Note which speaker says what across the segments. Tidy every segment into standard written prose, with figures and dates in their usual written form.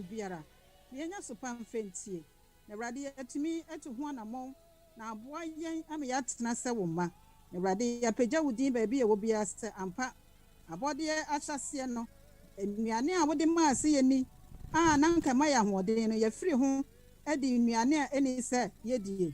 Speaker 1: biara yenya sopan fentie na Awurade atumi etu ho anamon na aboa yen ame yatena se wo ma na Awurade yapagya wudin ba bi e wo bia se ampa abode ahyase no nnuane a wode ma ase yeni a nanka ma ya hoden no yafiri ho edi nnuane a eni se yedie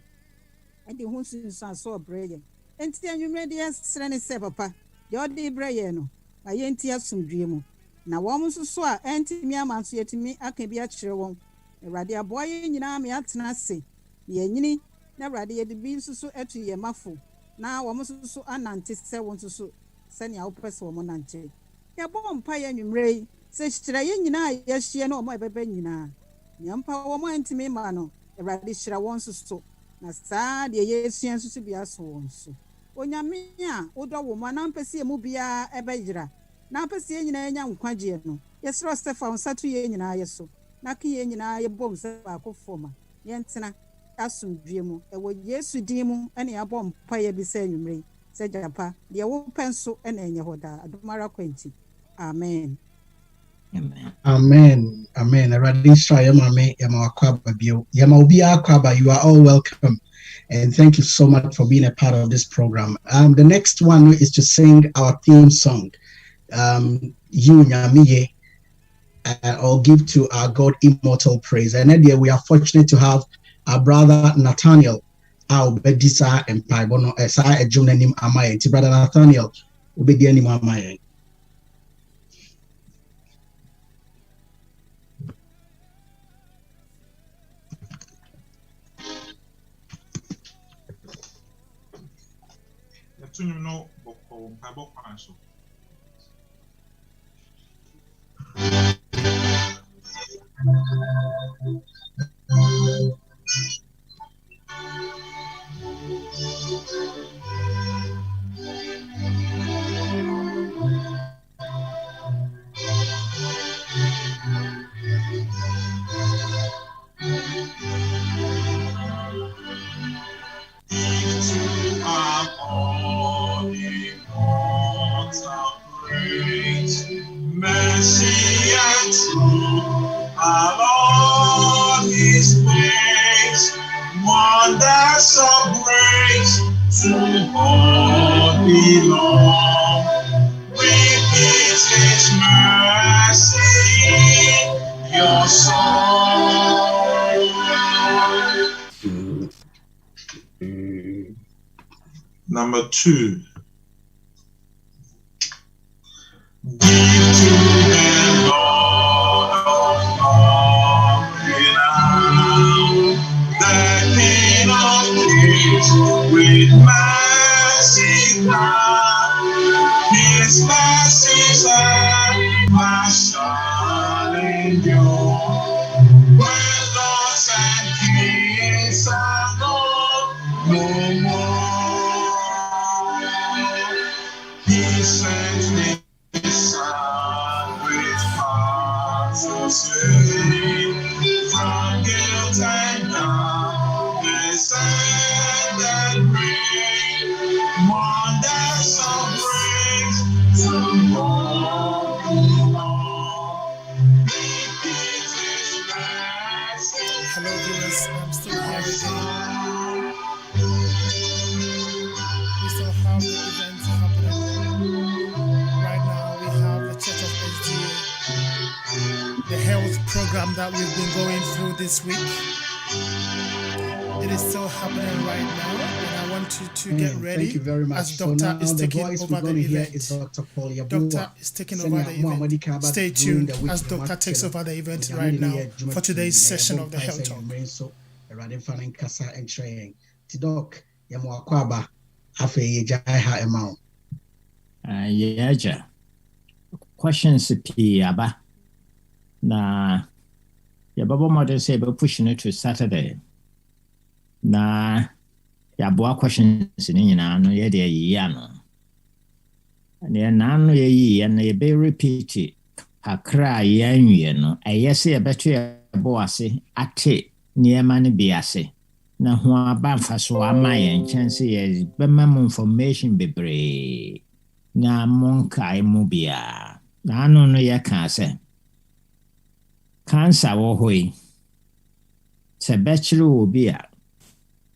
Speaker 1: edi ho sunsan so breye enti anwumre de sere ne se papa de ode breye no ma yenti asomdwe mu na wom so a enti mi amanso yetimi aka bi a kire won Awurade aboa ye nyina me atena ase ye nyini na Awurade ye de bi so etu ye mafo na wom so anante se won so se ne awopese wom nante ya bom mpa ye nwumre se kyire ye nyina ye hye na wom ebebe nyina ya mpa wom antimi ma no Awurade hyira won so na saa de ye sua so bia so won so onyame a wodo wo ma na mpese mu bia ebegyira na mpese ye nyina nya nkwaje no yesro Stefan satu ye nyina ye so na ke ye nyina ye bom se ba akofoma ye ntena asomdwe mu ewo Yesu din mu ene ya bom pa ye bi se nwumre se japa de wo penso ene enye hoda adomara kwenti amen
Speaker 2: amen amen Awurade sra ye mame ye ma akwaba bio ye ma obi akwaba. You are all welcome and thank you so much for being a part of this program. The next one is to sing our theme song, You Nyamiye, or give to our God immortal praise. And then we are fortunate to have our brother Nathaniel our bedisa and Paibono esa ejunenim amaye. Ti brother Nathaniel ubedi anim amaye.
Speaker 3: No, Paibo Panso. Mercy and truth along His ways, wonders of grace to all belong. Repeat His mercy, your song. Number 2. Give to the Lord of glory now, the King of kings with mercy crowned. His mercies are shall endure. When lords and kings are gone, no more. He sent me Son with heart to save from guilt and darkness and pain. Wonders of grace to all belong.
Speaker 4: Hello viewers, I'm still here again. We still have the events happening. Right now we have the Church of SDA, the health program that we've been going through this week. It is still happening right now, and I want you to get ready.
Speaker 2: Thank you very much.
Speaker 4: As Doctor is taking over the event.
Speaker 2: Is Dr. Paul Yeboah.
Speaker 4: Doctor is taking over the event. Stay tuned as Doctor takes over the event right now for today's session of the Health Talk.
Speaker 2: Afei yɛgyae ha ɛma wo.
Speaker 5: Yeah, questions pii aba. Na yɛbɛbɔ mmɔden sɛ yɛbɛpush no to Saturday. Na yɛaboa questions no nyinaa no yɛde ayiyi ano. Na yɛnaa no yɛyiyi no yɛbɛrepeat kakra a yɛanwie no. Ɛyɛ sɛ yɛbɛto yɛbɔ ase ate nneɛma no bi ase. Na ho aba mfa so ama yɛn nkyɛn sɛ yɛbɛma mu information bebree. Na monkae mu biara. Na ano no yɛka sɛ cancer wɔ hɔ yi sɛ bɛkyerɛ obi a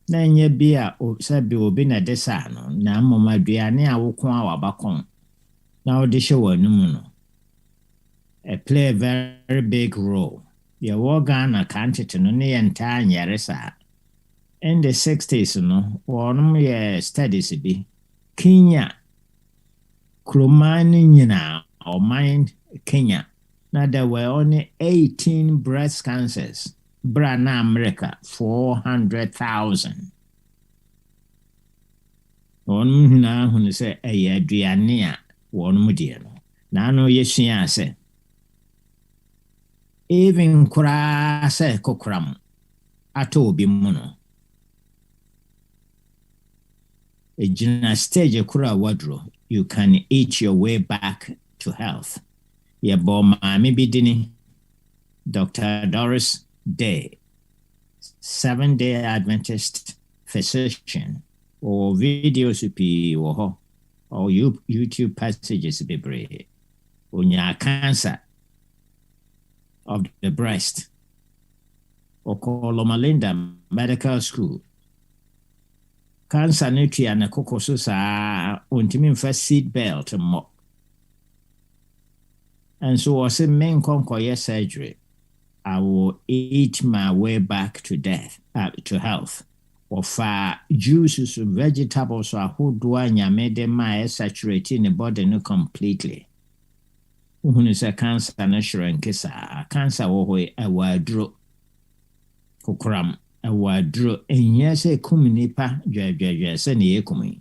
Speaker 5: na nyɛ bi a sɛ bi obi na de saa no na mmom aduane a woko a wabakɔn na wode hyɛ w'anum no play a very big role. Yɛwɔ Ghana kantete no ne yɛntaa nyɛre saa. In the 60s no wɔnom yɛ studies bi Kenya kuroman no nyinaa ɔman Kenya. Now there were only 18 breast cancers. Bra na America 400,000. Wɔnom nyinaa hunu sɛ ɛyɛ aduane a wɔnom deɛ no. Na ano yɛsua sɛ even koraa sɛ kokoram atɔ obi mu no. Ɛgyina stage kora waduro. You can eat your way back to health. Yɛbɔ maame bi dini Dr. Doris Day, 7-day Adventist physician, or videos pii wɔ hɔ, or YouTube passages bebree. Onya cancer of the breast. Ɔkɔ Loma Linda Medical School. Cancer no tua ne koko so saa ontimi mfa seat belt mmɔ. And so I said, men conquer surgery. I will eat my way back to to health. Or far juices, vegetables, or who do I made them my saturating the body no completely. When is a cancer natural kissa, cancer away a wardrobe. Kokram a wardrobe, and yes, a kuminipa, send ye kumi.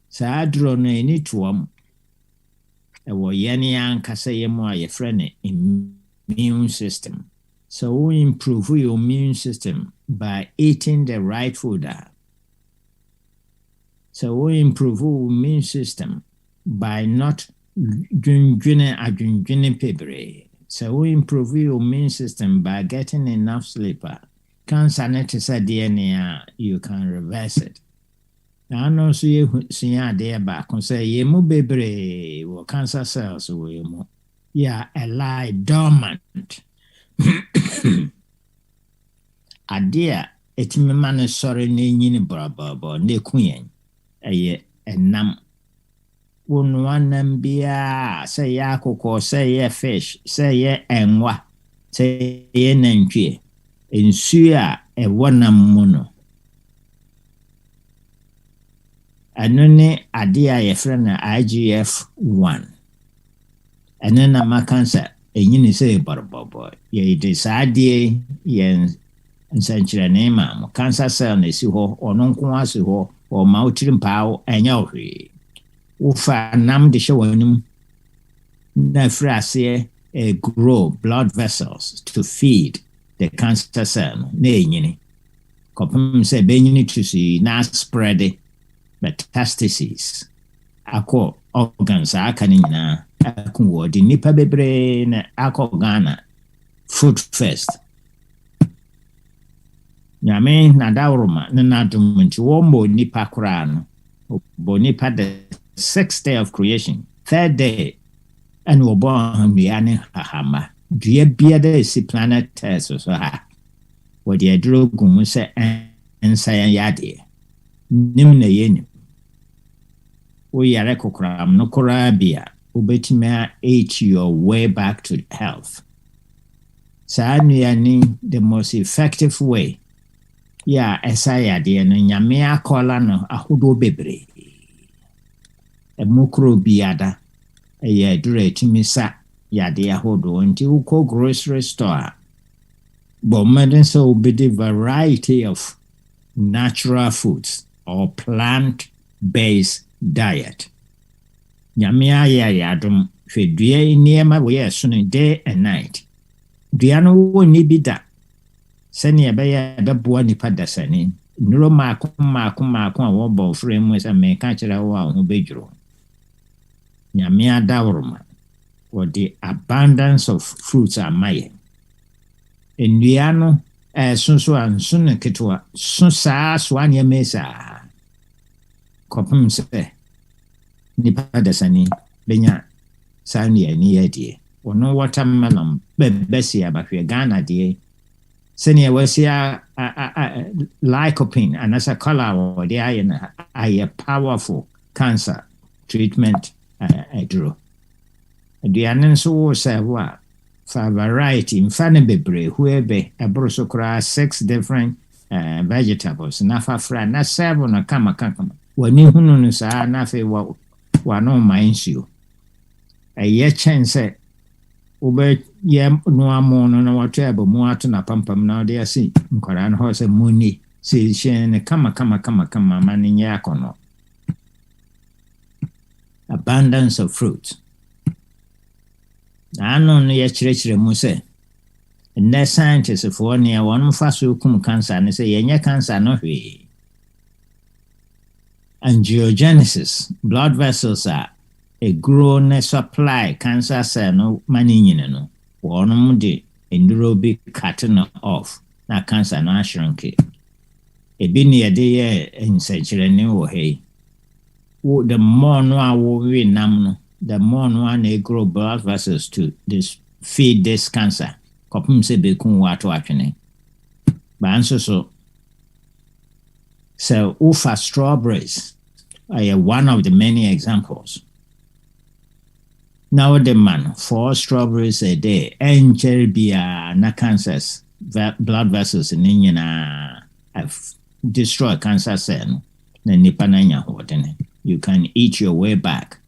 Speaker 5: So I draw no any to ɛwɔ yɛne ankasa yɛ mu a yɛfrɛ no immune system. So we improve your immune system by eating the right food. So we improve your immune system by not dwendwene pebree. So we improve your immune system by getting enough sleep. Cancer net is a DNA, you can reverse it. I know so you see idea back and say ye mu bebre or cancer cells we mu. Yeah, a lie dormant. Idea it me man sorry ne nyini brabo ne kuyen. Eye enam. Unwanam bia say ya koko say ye fish say ye enwa say ye nantwie. Ensua e wanam mono. Ano ne ade a yɛfrɛ no IGF-1. Ɛno na ma cancer ɛnyini sɛ bɔrɔbɔbɔ. Yɛde saa adeɛ yɛn nsɛnkyerɛnne ma mo. Cancer cell na ɛsi hɔ, ɔno nko asi hɔ, ɔma wo tiri mpaa ɛnyɛ hwee. Wofa nam de hyɛ w'anum na afiri aseɛ grow blood vessels to feed the cancer cell no na ɛnyini. Kɔpem sɛ ɛbɛnyini tusi na spread metastases akɔ organs aka ne nyinaa akɔ wɔ de nipa bebree na akɔ Ghana food first. Nyame na dawroma na nadom nti wɔmmɔ nipa koraa no bɔ nipa the 6th day of creation, 3rd day and wɔbɔ nnua ne hahama dua biara esi planet Earth so ha wɔde aduro gu mu sɛ nsa yɛ adeɛ nim na yɛnim. Woyare kokoram no koraa bia wobɛtumi eat your way back to health. Saa nnuane the most effective way ya ɛsa yadeɛ no nyame akɔla no ahodoɔ bebree. Ɛmu koro biada ɛyɛ aduro atumi sa yadeɛ ahodoɔ nti wokɔ grocery store bɔ mmɔden sɛ wobɛdi variety of natural foods or plant based diet. Nyame ayɛ adom hwɛ dua yi nneɛma wɔyɛ so no day and night. Dua no wɔnni bi da sɛnea ɛbɛyɛ ɛbɛboa nipa dasani. Nnuro maako a wɔbɔ frɛ mu sɛ meka kyerɛ wo a ho bɛdwuro. Nyame adaworoma wɔde abundance of fruits ama yɛ. Nnua no ɛso so a nso no ketewa so saa soa nneɛma saa kɔpem sɛ nipa dasani bɛnya saa nnuane yɛ deɛ. Wɔno watermelon bɛsi abahwɛ Ghana deɛ sɛnea wɔasi lycopene anasa color wɔde ayɛ no ayɛ powerful cancer treatment aduro. Aduane nso wo sɛ wo a fa variety mfa no bebree huebe ɛboro so koraa 6 different vegetables na fa fra na serve no kama w'ani hunu no saa na afei w'ano ma nsuo. Ɛyɛ kyɛn sɛ wobɛyɛ noa mo no na wato aba mu ato na pampam na wode ase nkwaraa no hɔ sɛ muni sɛ hyɛn no kama ma no nyɛ akɔnɔ. Abundance of fruit. Ano no yɛkyerɛkyerɛ mu sɛ nnɛ scientistfoɔ nea wɔn fa so kum cancer ne sɛ yɛnyɛ cancer no hwee. Angiogenesis, blood vessels a grow ne supply cancer cell no mani nyina no wɔnom de nduro bi cut no off na cancer no ashrinke. Ebi ne yɛde yɛ nsɛnkyerɛnne wɔ ha yi. The more no a wɔwe nam no, the more no a na grow blood vessels to feed this cancer. Kɔpem sɛ bɛku wato atwene. Ba nso so sɛ wofa strawberries one of the many examples. Now the man 4 strawberries a day enkyere bia na cancers blood vessels ne nyinaa have destroyed cancer cell na nipa na nya hodene. You can eat your way back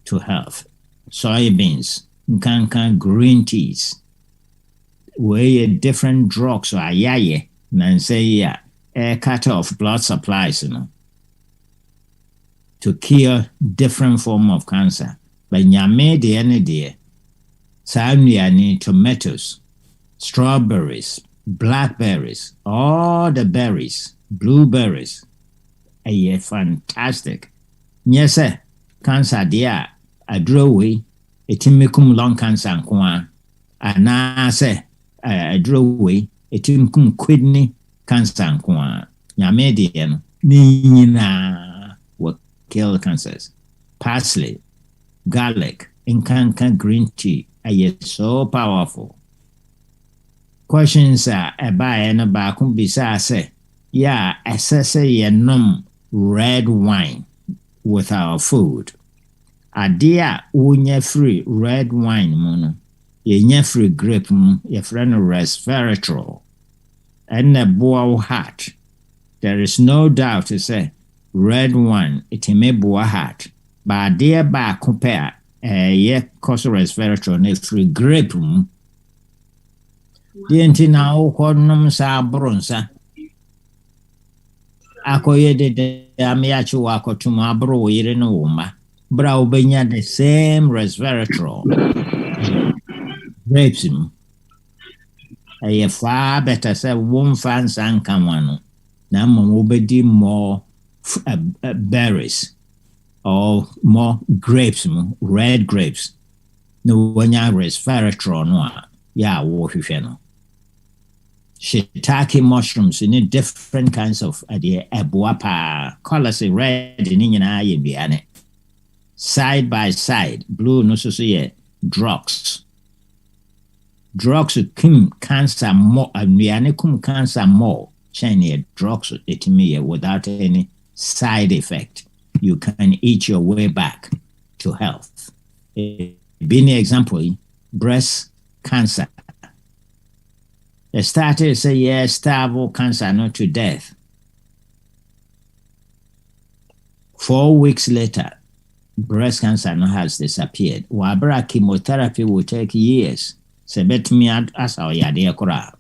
Speaker 5: to health. Soybeans, nkanka, green teas, where different drugs or ayaye na say cut off blood supplies, to cure different form of cancer. But nyame de ene de saa nnuane tomatoes, strawberries, blackberries, all the berries, blueberries. Fantastic. Yes, sir. Cancer dia aduro we etimikum lung cancer nkoa. Ana se aduro we etimikum kidney cancer nkoa. Nyame de no ni nyina will kill cancers. Parsley, garlic, nkanka green tea are so powerful. Questions are about na ba kun bisa say assess nom red wine with our food. Adia unya free red wine mono. Ye free grape ye friend resveratrol. And a boa heart. There is no doubt to say red wine it may boa heart. But dear ba compare ye cause resveratrol ne free grape the antina o kodnum sa bronsa. Akoye de amiachu wakotum abro yire no woma. Bra obenya the same resveratrol. Grapes far better say one fan san kamano. Na mo obedi more berries or more grapes, red grapes. No wanya resveratrol no ya wo hwehwe. Shiitake mushrooms in different kinds of ebuapa colors red in side by side blue no so drugs kum cancer more kum cancer more shiny drugs etimi without any side effect. You can eat your way back to health. Being example, breast cancer. They started to say, yes, starve cancer, not to death. 4 weeks later, breast cancer now has disappeared. Wabra chemotherapy will take years. Se bet me as our yade kora.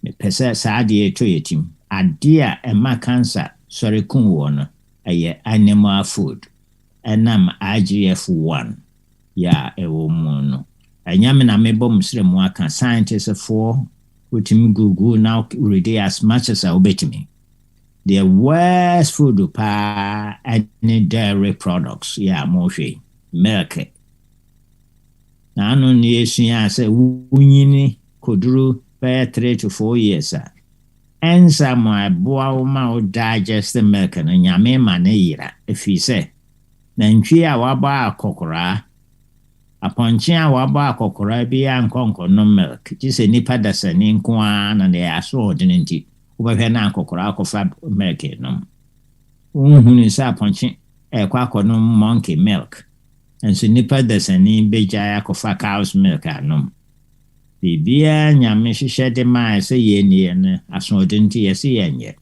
Speaker 5: Me pese sa adie to yetim. Adia ema cancer sorry kun wono. animal food ɛnam IGF-1 yɛ ɛwɔ mu no ɛnyɛ me na mebɔ msrɛ mu aka scientists for wotumi Google now ready as much as I wobɛtumi. The worst food paa any dairy products mohwɛ milk. Na ano ne yɛsua sɛ wunyini koduru bɛyɛ 3 to 4 years enzyme ɛboa wo ma wo digest milk no nyame ma ne yira ɛfiri sɛ nantwie a wabɔ akɔkoraa apɔnkye a wabɔ akɔkoraa bi a nkɔnkɔno milk gye sɛ nipa dasani nko a na ne aso ɔdene nti wobɛhwɛ na akɔkoraa akɔfa milk nom wohunu sɛ apɔnkye ɛkɔ akɔnom monkey milk nso nipa dasani bɛgyae akɔfa cow's milk anom bibia nyame hyehyɛ de maa sɛ yɛnie no asoɔden nti yɛsɛ yɛnyɛ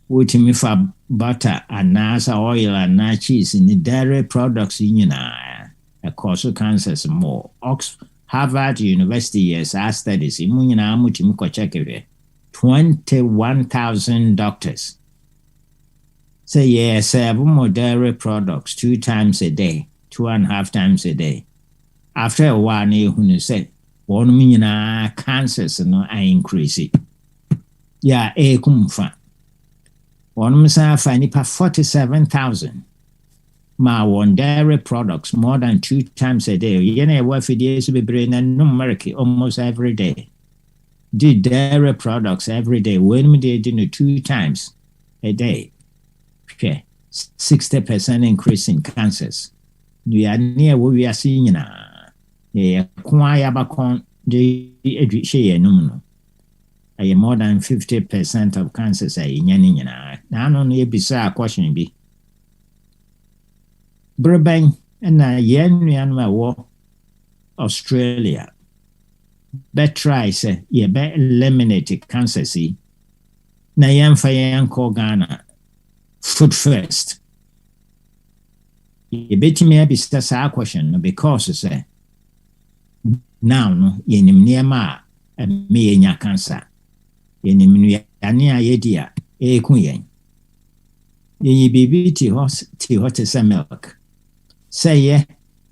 Speaker 5: wotumi fa butter anaasɛ oil anaa cheese ne dairy products nyinaa ɛkɔ cancers more. Harvard University yes studies mu nyinaa mutumi kɔkyɛkehwɛ 21,000 doctors say yes serve more dairy products 2 times a day 2.5 times a day. After a while ne hunu say one nyinaa cancers no are increasing. Yeah, kumfa. One sa fa nipa 47,000 ma one dairy products more than 2 times a day. Yene wa fidie so bebre na numeric almost every day. Did dairy products every day. When we did 2 times a day. Okay. 60% increase in cancers. We are near what we are seeing now. Kwa yabakon de education no. More than 50% of cancers are nyani nyina. Na no ne bisa question bi. Breben na yen nuanma wo Australia. Be try say ye be eliminate cancer see. Na yen fa yen ko Ghana. Food first. Ye betimi abisa sa question because say now no yenim niema me yenya cancer. Yenim nuane a yedi a eku yen. Yenyi bibi ti hot say milk. Say ye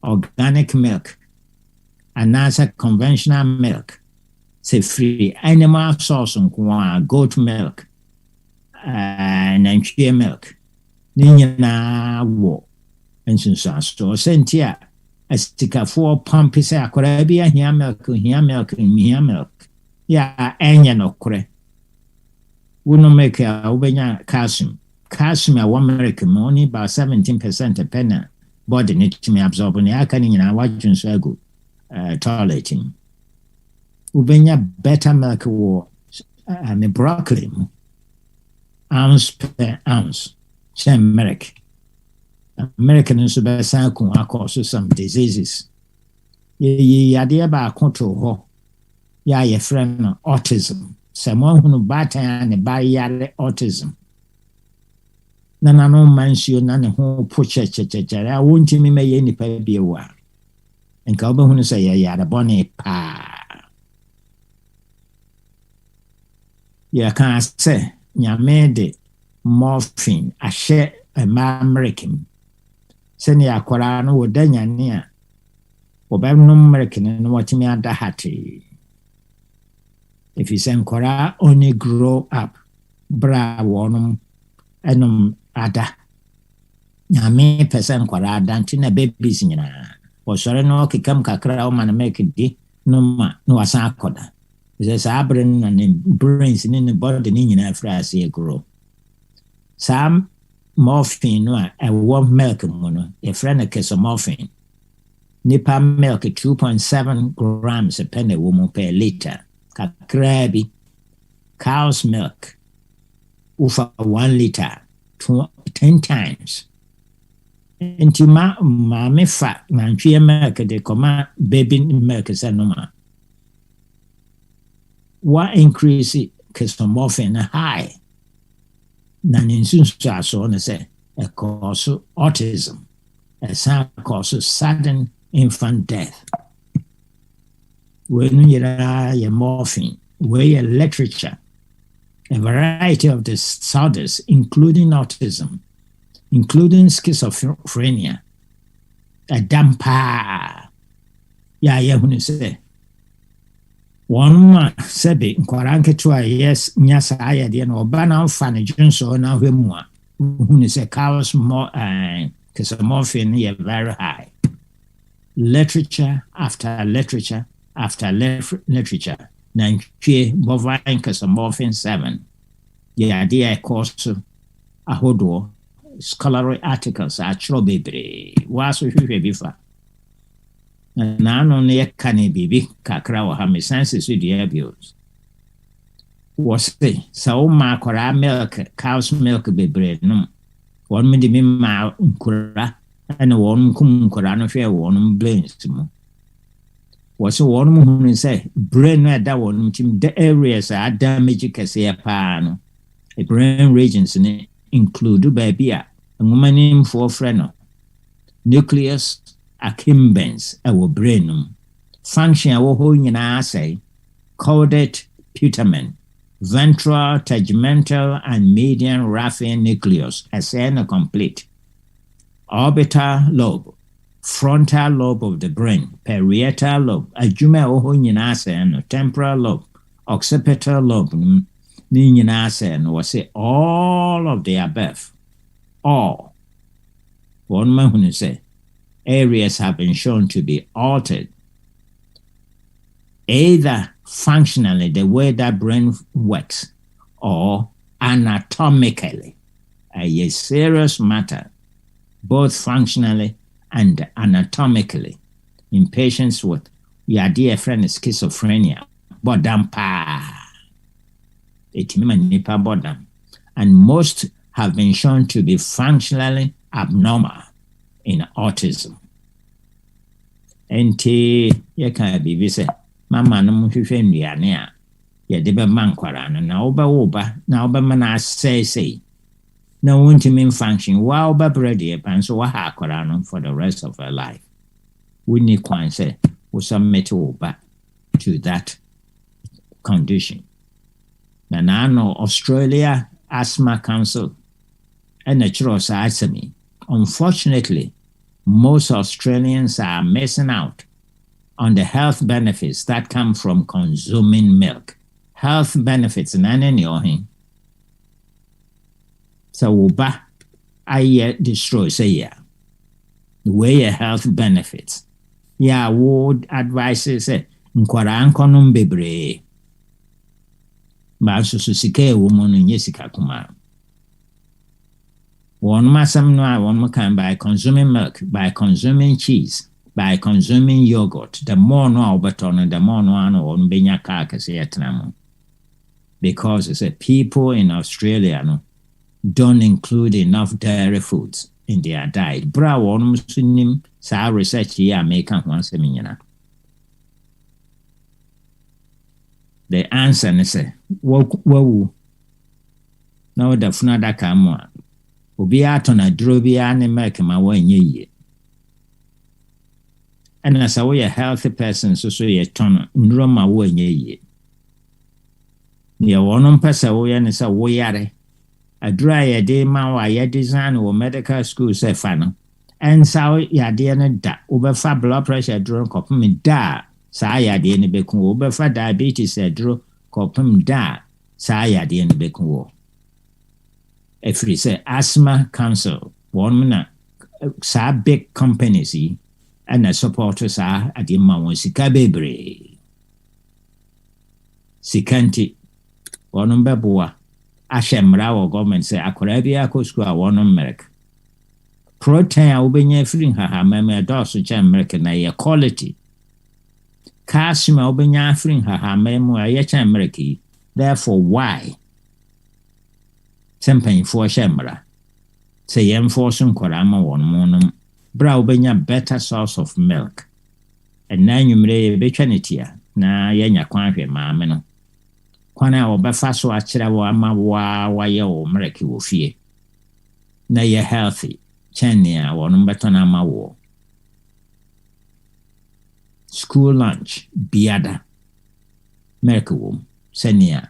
Speaker 5: organic milk. Another conventional milk. Say free animal source nko goat milk. Nantwie milk. Ni nyina wo. Enso so sentia astikafo pump say akora bi ahia milk. Ya enya no kore. Wono make a ubenya calcium. Calcium a 1 milk only about 17% a penna. Body need to me absorb ni aka ni nyina wadwun so ago toileting. Ubenya better milk wo and broccoli ounce per ounce. Same milk. American nso be san ko akɔso some diseases. Ye yade ba control ho. Ya ye friend no autism. Someone who batan ne ba yare autism. Na no mansio na ne ho po chechechechare a wonti me ye nipa bia wa. Enka obehunu say ye yare bone pa. Ya kan say nyame de morphine ahye American. Seni akwara no wodanya ne a obemno American no watimi ada hati. If you send kwara only grow up bra wonum enum ada nyame person kwara danti na babies nyina o sore no kikam kakra o man make di no ma no wasa akoda is sa brain na ne brains ni ne body ni nyina frase e grow sam morphine no a warm milk mu no e friend a case of morphine nipa milk 2.7 grams a penny woman per liter kakrabi cow's milk ufa 1 liter 10 times into ma me fa nantwie milk de koma baby milk sanoma wa increase case of morphine high na ninsunsu aso ne say a cause autism a cause sudden infant death. When you morphine, where literature, a variety of disorders, including autism, including schizophrenia. A dampa. Ya yehunu se. One ma sebe nkwara nketewa yes nya saa yɛdeɛ no ɔba na ɔfa ne dwonso na ahwɛ mu a hunu sɛ cows morphine yɛ very high. Literature after literature after literature na ntwie bovine morphine 7 yɛ adeɛ a ɛkɔ so ahodoɔ scholarly articles atwerɛ bebree waaso hwehwɛ bi fa. Na ano no yɛka ne biribi kakra wɔ ha mesan sɛ so dua bios. Wɔse sɛ woma akwaraa milk cow's milk bebree nom wɔnom de bi ma nkora ɛna wɔnom kum nkora no hwɛ wɔnom brains mu. Wɔse wɔnom hunu sɛ brain no ɛda wɔnom tim the areas a damage kɛseɛ paa no brain regions ne include baabi a nwomanimfoɔ frɛ no nucleus accumbens ɛwɔ brain no function a wɔ hɔ nyinaa sɛ caudate putamen ventral tegmental and median raphe nucleus ɛsɛ no complete orbital lobe frontal lobe of the brain parietal lobe adwuma a wɔ hɔ nyinaa sɛ no temporal lobe occipital lobe ne nyinaa sɛ no wɔsɛ all of the above all wɔn ma hunu sɛ areas have been shown to be altered, either functionally, the way that brain works, or anatomically. A serious matter, both functionally and anatomically, in patients with your dear friend schizophrenia, bodam pa. Nipa bodam. And most have been shown to be functionally abnormal in autism. Enti yɛka bibi sɛ mama no mo hwehwɛ nnuane a yɛde bɛma nkwara no na wobɛwo ba na wobɛma no asɛesɛe na wontumi mfunction wa wobɛbrɛ deɛ pa nso waha akwara no for the rest of her life. Wonni kwan sɛ wo submit wo ba to that condition. Na naano Australia Asthma Council ɛna kyerɛ saa asɛm yi. Unfortunately, most Australians are missing out on the health benefits that come from consuming milk. Health benefits, nane ni ohin. So uba aye destroy say yeah. The way your health benefits. Yeah, would advise say nkwara ankonum bebre. Ba so sike woman nyesika kuma. One masam no one can by consuming milk, by consuming cheese, by consuming yogurt. The more no beton, the more no one benya kaka. Because it's a people in Australia no don't include enough dairy foods in their diet. Bra one muslim sa research here make one seminar. The answer is wo now the funada kamwa. Obi atona duro bia ne milk ma wanye yie. And as a way a healthy person so ye ton nduro ma wanye yie. Ye wonom pesa wo ye ne sa wo yare. Adura ye de ma wa ye design wo medical school se fa no. En sa ya de ne da. Obefa blood pressure duro kopim da. Sa ya de ne bekun wo. Obefa diabetes duro kopim da. Sa ya de ne bekun wo. If we say Asthma Council, one na sa big companies and the supporters are at the Mount Sika Bebre. Sikanti, one beboa, Ashemra or government say Akorabia Koskua one America. Protein Ubenya feeling her meme dosu America na ye quality. Kashima Ubenya feeling her memo a yet America. Therefore, why? Mpanyinfoɔ hyɛ mmara sɛ yɛmfoɔ so nkɔraa ma wɔn mo nom bra wobɛnya better source of milk ɛna nwumere yɛbɛtwa ne tia na yɛnya kwan hwɛ maame no kwan a wɔbɛfa so akyerɛ wɔ ama wayɛ wɔ mmerɛke wɔ fie na yɛ healthy kyɛne a wɔnom bɛtɔ no ama wɔ school lunch biada milk wɔ mu sɛnea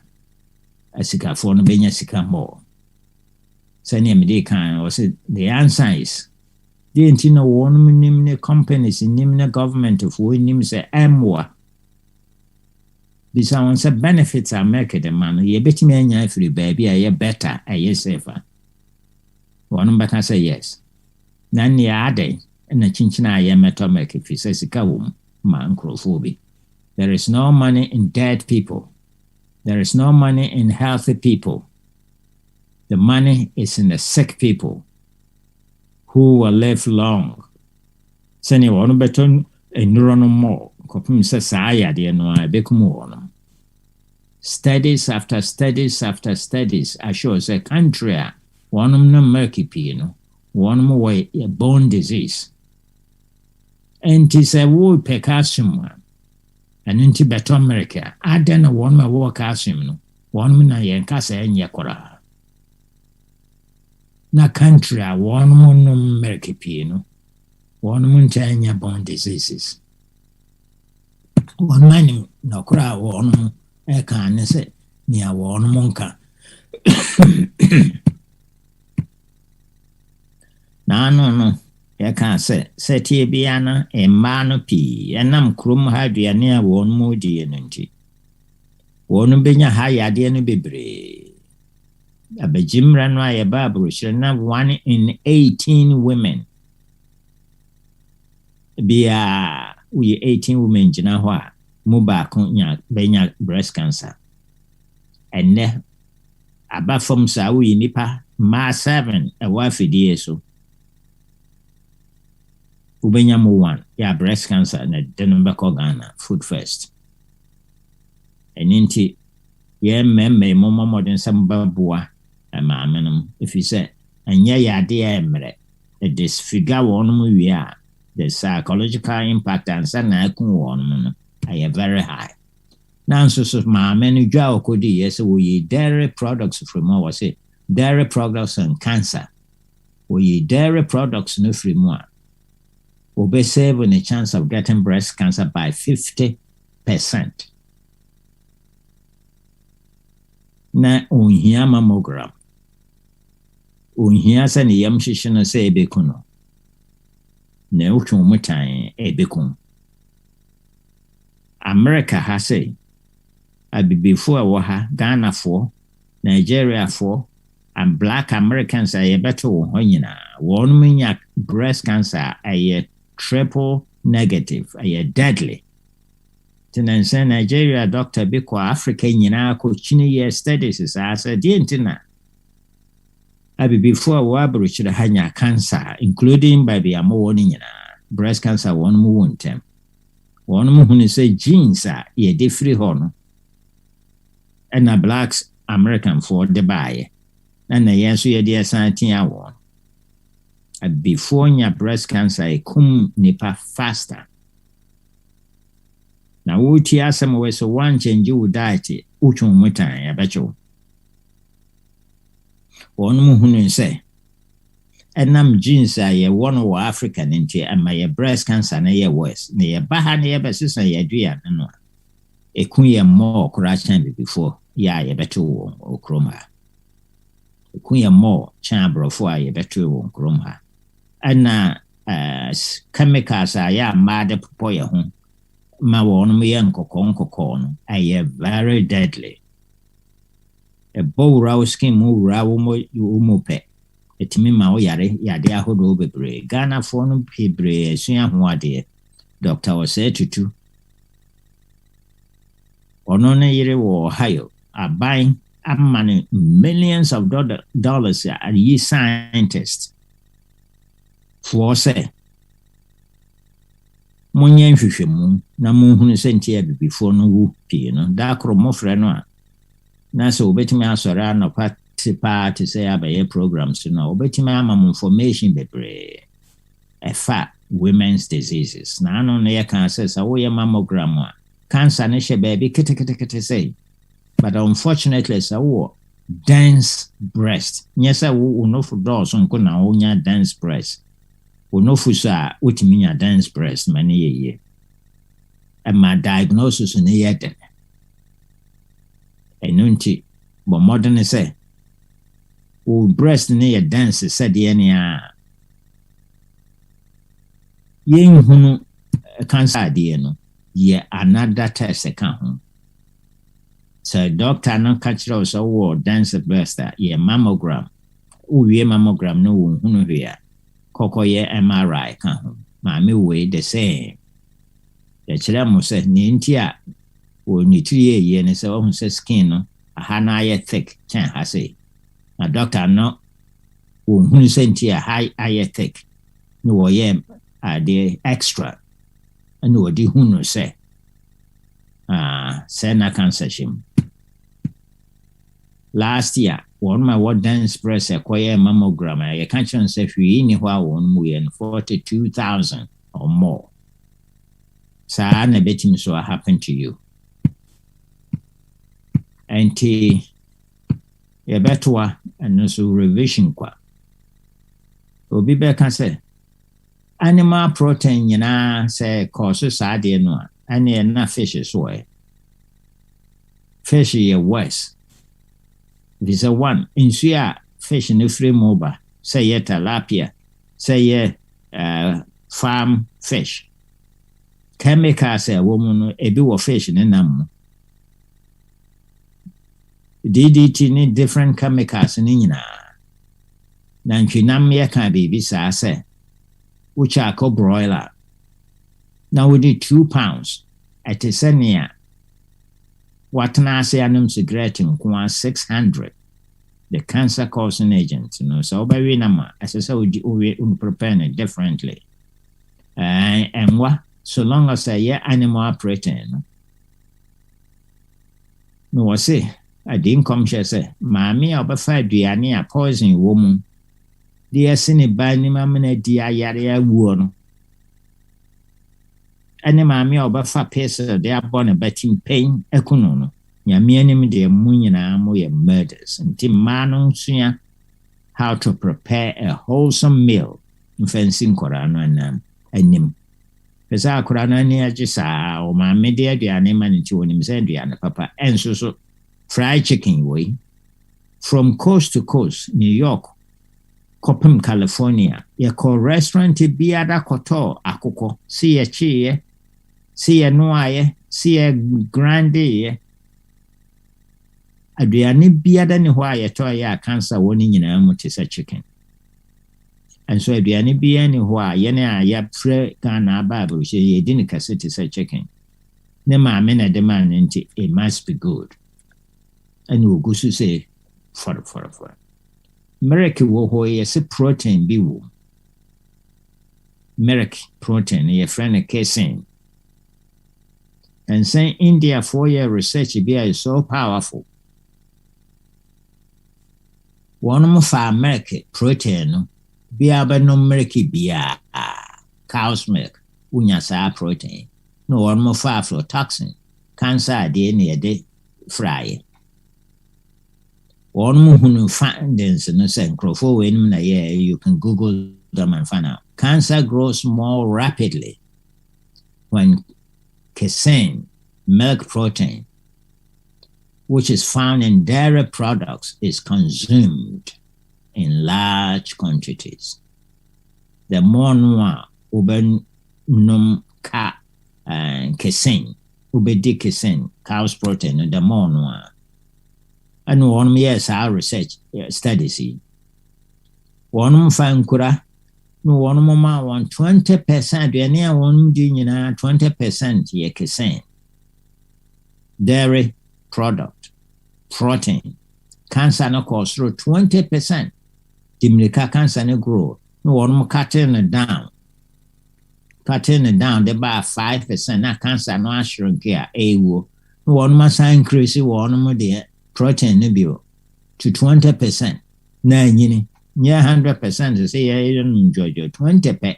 Speaker 5: asikafoɔ no bɛnya sika mmɔɔ Send me can or said the answer is the intino one name companies in name government of we name say MWA. This one say benefits are make the man. Ye bet me any free baby, a better, a safer. One better say yes. Nan ya ade and a chinchina ye metal make if he says a kawum, man crowphobi. There is no money in dead people. There is no money in healthy people. The money is in the sick people who will live long. Sani wano beton a neuron more. Kopum says saya de no I bekum. Studies after studies after studies assures a country one no murky pino, one way a bone disease. And tis a wood pecasum one. And in Tibet America, I then one my walk asum, one mina yankasa and yakora. Na country a one no murky pino, one montanya bone diseases. One man no cry one. I can't say near one monka. No. I can't say, Seti Biana, a man pea, and I'm crum had ya near one more dear nunti. One be ya high idea no be brave. A bejim ranway a barber shall have 1 in 18 women. Be we 18 women, Jinawa. Muba kunya benya breast cancer. And ne aba from sa we nipa ma 7 a wafi die so. Ubenya mo 1 ya breast cancer na denumba Ghana food first. And inti ye memme mo modern samba boa ma amenum if you say anya ya de emre a disfigure one mu wi a the psychological impact and sana ku one I am very high. Now, so my many jaw could yes, we dairy products from more was it dairy products and cancer. We dairy products no free more. Will be saving a chance of getting breast cancer by 50%. Na unhia mammogram. Unhia sa ni yam shishino se ebekuno. Ne uchu mutan ebekun. America has say, I be before Waha, Ghana for, Nigeria for, and Black Americans are a better one. One million breast cancer a triple negative, a deadly. Then say Nigeria doctor because African China studies is as a dientina. I be before Wabruch the Hanya cancer, including by the warning breast cancer one more term. One who say genes are ye different horn. And a blacks American for the buy. And the yes, we are dear sanity hour. Before your breast cancer, a cum nipa faster. Now, would you ask some way so one change you diet, uchum mutan, I bet you. One who say, and nam jeans are ye one or African into and my breast cancer near west, near Baha near Bessis and ye dear no. A queen more crashing before, ya ye better or chroma. A queen more chamber for ye better or chroma. And now, chemicals are ya mad poya home. Ma one me uncle corn, I very deadly. A bow rouse skin move raw you mope. It me ma yare yade ahodo bebre Ghana for no pebre asua ho ade doctor was said to ono ne yire wo Ohio aban amane millions of dollars are ye scientists for say monye nhwehwemu na monhunu sentia before no wu pie no da kro mofre no a na so obetimi asore anopa to say about programs to know, but information bebre a fat women's diseases. Now, no near cancer, so your mammogram, cancer, nisha baby, kitty say. But unfortunately, so dense breast. Yes, I will know for doors on kuna onya dense breast. We know for sa, what mean a dense breast many a year. And my diagnosis in the year. And nunti, but modern say. wo breast ne yɛ dense sɛdeɛ ne a yɛnhunu cancer adeɛ no yɛ another test ka ho. So doctor no ka kyerɛ wo sɛ wowɔ dense breast a yɛ mammogram. Wowie mammogram no wo nhunu hwee a kɔkɔyɛ MRI ka ho. Maame wei the same. Yɛkyerɛ mo sɛ ne nti a wɔ ne tiri yɛ ne sɛ wohu sɛ skin no aha no ayɛ thick kyɛn ha sei. Na doctor no wo nhunu sɛ nti a ha ayɛ thick ne wɔyɛ adeɛ extra ɛna wɔde hunu sɛ sɛ na cancer hyɛ mu. Last year wɔn ma wɔ dense breast ɛkɔyɛ mammogram a yɛka kyerɛ sɛ hwee ni hɔ a wɔn mu yɛ no 42,000 or more. Saa na ɛbɛtumi so happen to you. Nti yɛbɛtoa ɛno so revision kwa. Obi bɛka sɛ animal protein nyinaa sɛ kɔɔso saa adeɛ no a ɛne na fish so ɛ. Fish yɛ worse. This is one. Nsuo a fish no firi mu ba sɛ yɛ tilapia sɛ yɛ farm fish. Chemicals a ɛwɔ mu no ebi wɔ fish ne nam mu. DDT ne different chemicals ne nyinaa. Na ntwinam yɛka biribi saa sɛ wokyɛ akɔ broiler na wode 2 pounds ɛte sɛ nea watena ase anom cigarette nko a 600 the cancer causing agent no so wobɛwe nam a ɛsɛ sɛ wode prepare it differently. And what so long as ɛyɛ animal protein no wɔ se ade nkɔmhyɛ sɛ maame a ɔbɛfa aduane a poison wɔ mu de ɛse ne ba nim amena di ayare awuo no ɛne maame a ɔbɛfa pesa de abɔ ne batim pain ɛkuno no nyame anim de mu nyinaa mo yɛ murders. Nti mmaa no nsua how to prepare a wholesome meal mfansi nkɔraa no anam anim. Pɛsɛ akɔraa no ani agye saa o maame de aduane ma ne nti wɔnim sɛ aduane papa ɛnso so fried chicken way from coast to coast, New York Copem, California, yɛkɔ restaurant biara kɔtɔ akokɔ si yɛ kyeeɛ si yɛ noayɛ si yɛ grande aduane biara ne hɔ a yɛtɔ yɛ a cancer wɔ ne nyinaa mu te sɛ chicken. And so aduane biara ne hɔ a yɛne a yɛfrɛ Ghana aba aburuhyɛ yɛdi ne kɛse te sɛ chicken. Ne maame na de ma ne nti it must be good. And ogu so sɛ for. Merek wɔ hɔ yɛsɛ protein bi wɔ. Merek protein yɛfrɛ no casein. And saying India 4-year research bi is so powerful. One more fa Merek protein no biara bɛnom merek biara cow's milk unya saa protein. No one more fa aflatoxin cancer adeɛ ne yɛde fry. One more hunu findings no say nkrofo we nim na yɛ you can Google them and find out. Cancer grows more rapidly when casein, milk protein, which is found in dairy products, is consumed in large quantities. The more noa ubenum ka casein, ubedi casein, cow's protein, the more noa. And one yes, our research studies. One find kura, no one mama 20%, we near one dinner 20% ye casein. Dairy product, protein, cancer no cost through 20%. Dimlika cancer no grow. No one cutting it down. Cutting it down, they buy 5%. Now cancer no shrink here. No one must increase one more there. Protein no bio to 20%. Na yini near 100% to say I don't enjoy 20%.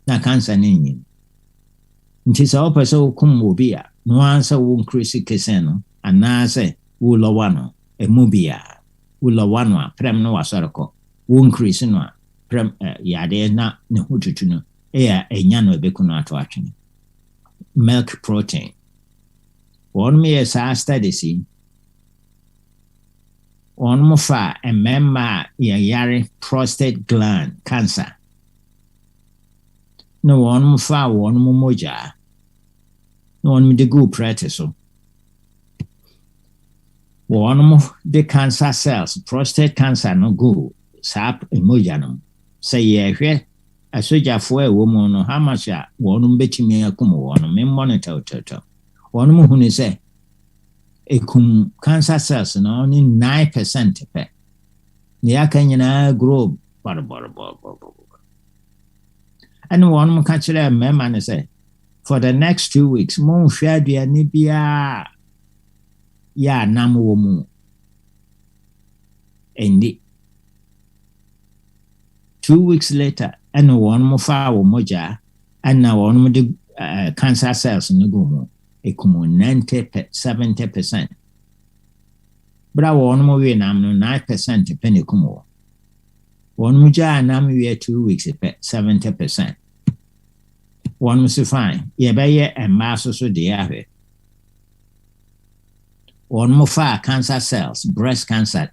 Speaker 5: Na cancer ni. Nti sa opa so kum obi a no answer wo increase keseno ana say wo lowa no emu bia wo lowa no a prem no wasoreko wo increase no a prem yade na ne hotutu no enya no ebeku no ato atwene. Milk protein one me sa study see wɔn mo fa mmarima a yɛyare prostate gland cancer na wɔn mo fa wɔn mo mogya na wɔn mo de gu prɛte so wɔn mo de cancer cells prostate cancer no gu saa mogya no sɛ yɛhwɛ asogyafoɔ a ɛwɔ mu no how much a wɔn mo bɛtumi akum wɔn me monitor wɔn mo hunu sɛ ekum cancer cells no only 9% pɛ ne aka nyinaa grow bɔrɔbɔrɔbɔrɔbɔrɔ ɛne wɔn mo ka kyerɛ mmarima no sɛ for the next 2 weeks monhwɛ aduane biara yɛ anam wɔ mu ɛndi 2 weeks later ɛne wɔn mo fa wɔ mogya ɛna wɔn mo de cancer cells no gu mu ekum 70%. Bra wɔn mo wie nam no 9% pɛ ne kum wɔ. Wɔn mo gyaa nam wie 2 weeks pɛ 70%. Wɔn mo so fine. Yɛbɛyɛ mmaa so deɛ ahwɛ. Wɔn mo fa cancer cells, breast cancer.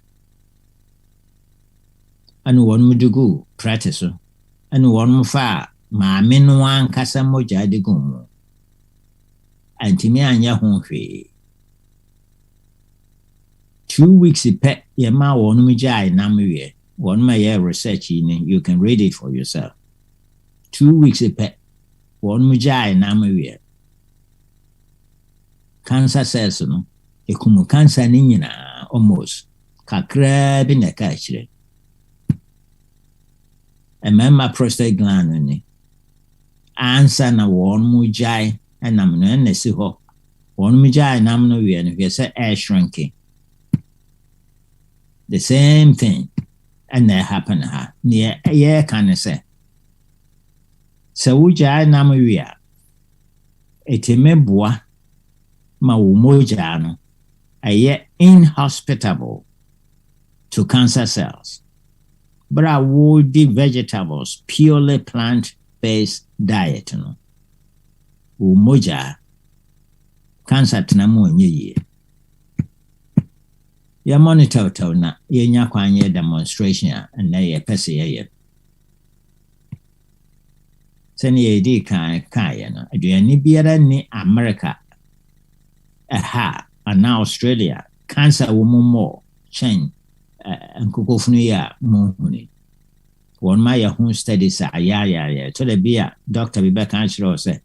Speaker 5: Ɛne wɔn mo de gu prɛte so. Ɛne wɔn mo fa maame no ankasa mogya de gu mu. Antimi anya ho hwee. 2 weeks pɛ yɛma wɔn mo gyaa nam wie. Wɔn mo yɛ research ni, you can read it for yourself. 2 weeks pɛ wɔn mo gyaa nam wie. Cancer cells no ekumu cancer ni nyinaa almost kakra bi na ka akyire. Mmarima prostate gland ni ansa na wɔn mo gyaa ɛnam no ɛna si hɔ. Wɔn mo gyaa nam no wie no hwɛ sɛ air shrinking. The same thing ɛna happen ha. Neɛ ɛyɛ ka ne sɛ wo gyaa nam wie a ɛtumi boa ma wo mogya no ɛyɛ inhospitable to cancer cells. But I would do vegetables, purely plant-based diet no. Moja cancer tnamu nye ye. Ya monitor na ye nya kwanye demonstration and na ye pese ye. Sene ye di kai no. Aduane biara ni America. Aha, and now Australia cancer wo mo chen nkokofunu ya mo huni. Won ma ya hu study sa ya to the bia doctor bi be kan kyerɛ say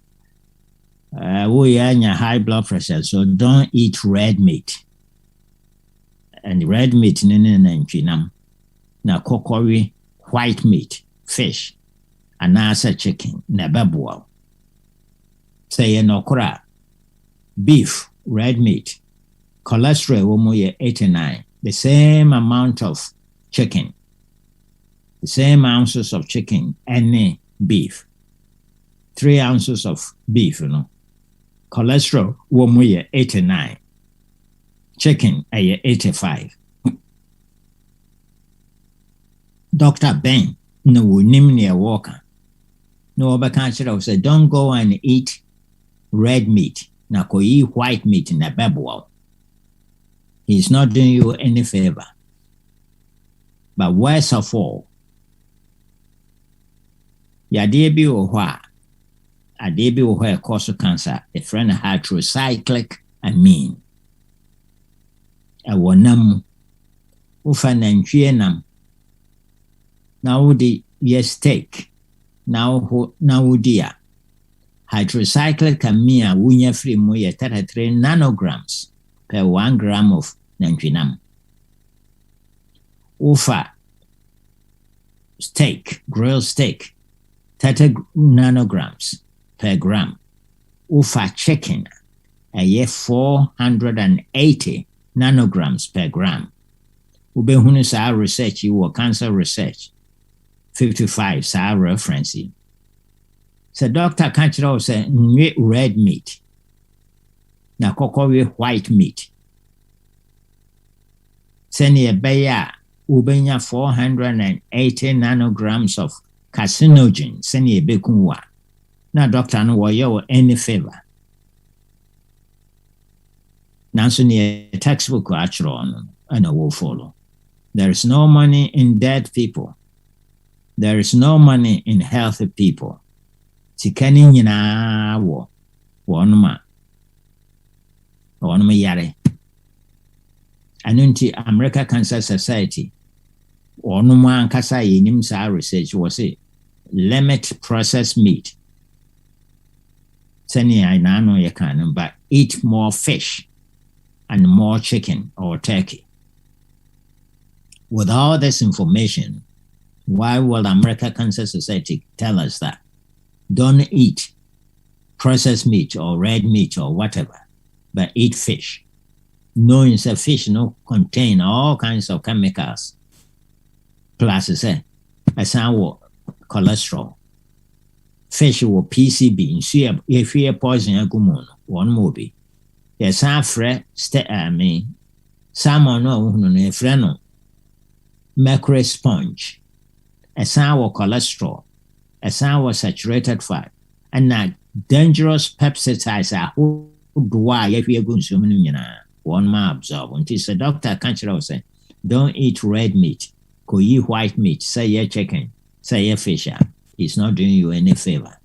Speaker 5: we are high blood pressure, so don't eat red meat. And red meat na kokori white meat, fish, and nasa chicken, na babuwa. Say no kora beef, red meat, cholesterol womo 89, the same amount of chicken, the same ounces of chicken, any beef, 3 ounces of beef, cholesterol womo 89, chicken 85. Dr. Ben no nimnia walker. No obakansira said don't go and eat red meat. Na ko eat white meat na babuwa. He's not doing you any favor. But worst of all, yade bi wo hɔ a ade bi wo hɔ cause cancer, a friend had recyclic amine. Ɛwɔ nam wofa nantwie nam na wode yɛ steak na wodi a hydrocyclic amine a wonya firi mu yɛ 33 nanograms per 1 gram of nantwinam. Wofa steak, grilled steak, 30 nanograms per gram. Wofa chicken, ɛyɛ 480 nanograms per gram. Ubehunu saa research or cancer research 55 saa reference. So doctor can't say red meat. Na kokori white meat. Send ye beya ubenya 480 nanograms of carcinogen. Send ye bekunwa. Na doctor no wa yo any favor. Nanso ne textbook actually on and I will follow. There is no money in dead people. There is no money in healthy people. Sikani nyina wo wonuma yare. Anunti America Cancer Society wonuma ankasa yenim sa research was it limit processed meat. Seni I know you can, but eat more fish and more chicken or turkey. With all this information, why will American Cancer Society tell us that? Don't eat processed meat or red meat or whatever, but eat fish. Knowing that fish contain all kinds of chemicals. Plus, cholesterol. Fish will PCB. If you poison one movie. Yes, salmon no mercury sponge, a sour cholesterol, a sour saturated fat, and not dangerous peptides are who do if you're going to one ma absorb. Until the doctor can't say, don't eat red meat, go eat white meat, say your chicken, say your fish. It's not doing you any favor.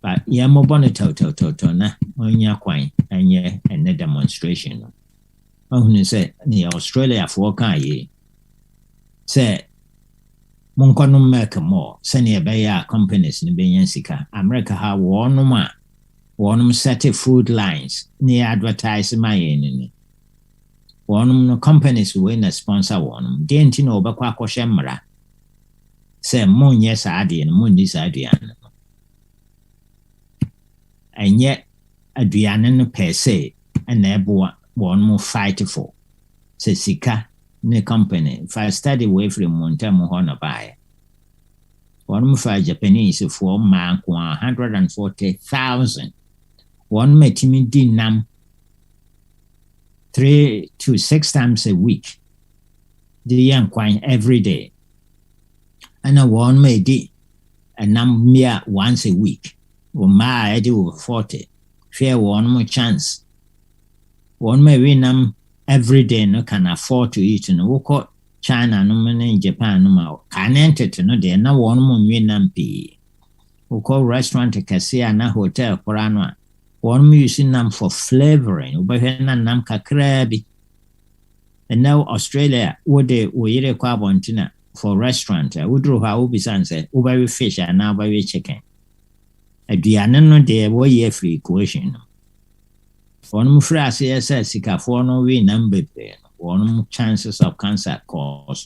Speaker 5: But yeah, more bonito na on your coin and yeah, and a demonstration. Oh, say, near Australia for Kaye. Say, Monkono make more, senior bayer companies in Benyasika. America have one set of food lines near advertise my enemy. One companies win a sponsor one. Didn't you know Bakwa Shemra? Say, Moon yes, Adi and Moon this Adian. And yet, Adrianan per se, and there one more fight for. Say, Sika. The company, if I study away from Montamo Honor by one for Japanese for man 140,000. One may timid nam 3 to 6 times a week. The young quine every day. And a one may di a num mere once a week. Or my do 40. Fair one more chance. One may win every day no can afford to eat no woko China no in Japan no can enter to no there na one mo nwinam pi woko restaurant kase na hotel porano one mo using them for flavoring obehwe na nam kakra bi. And now Australia would they we kwa bontina for restaurant wudro ha obi sanse obewe fish and now obewe chicken aduane no there wo ye free equation no. One phrase says sika for no we number one chances of cancer cause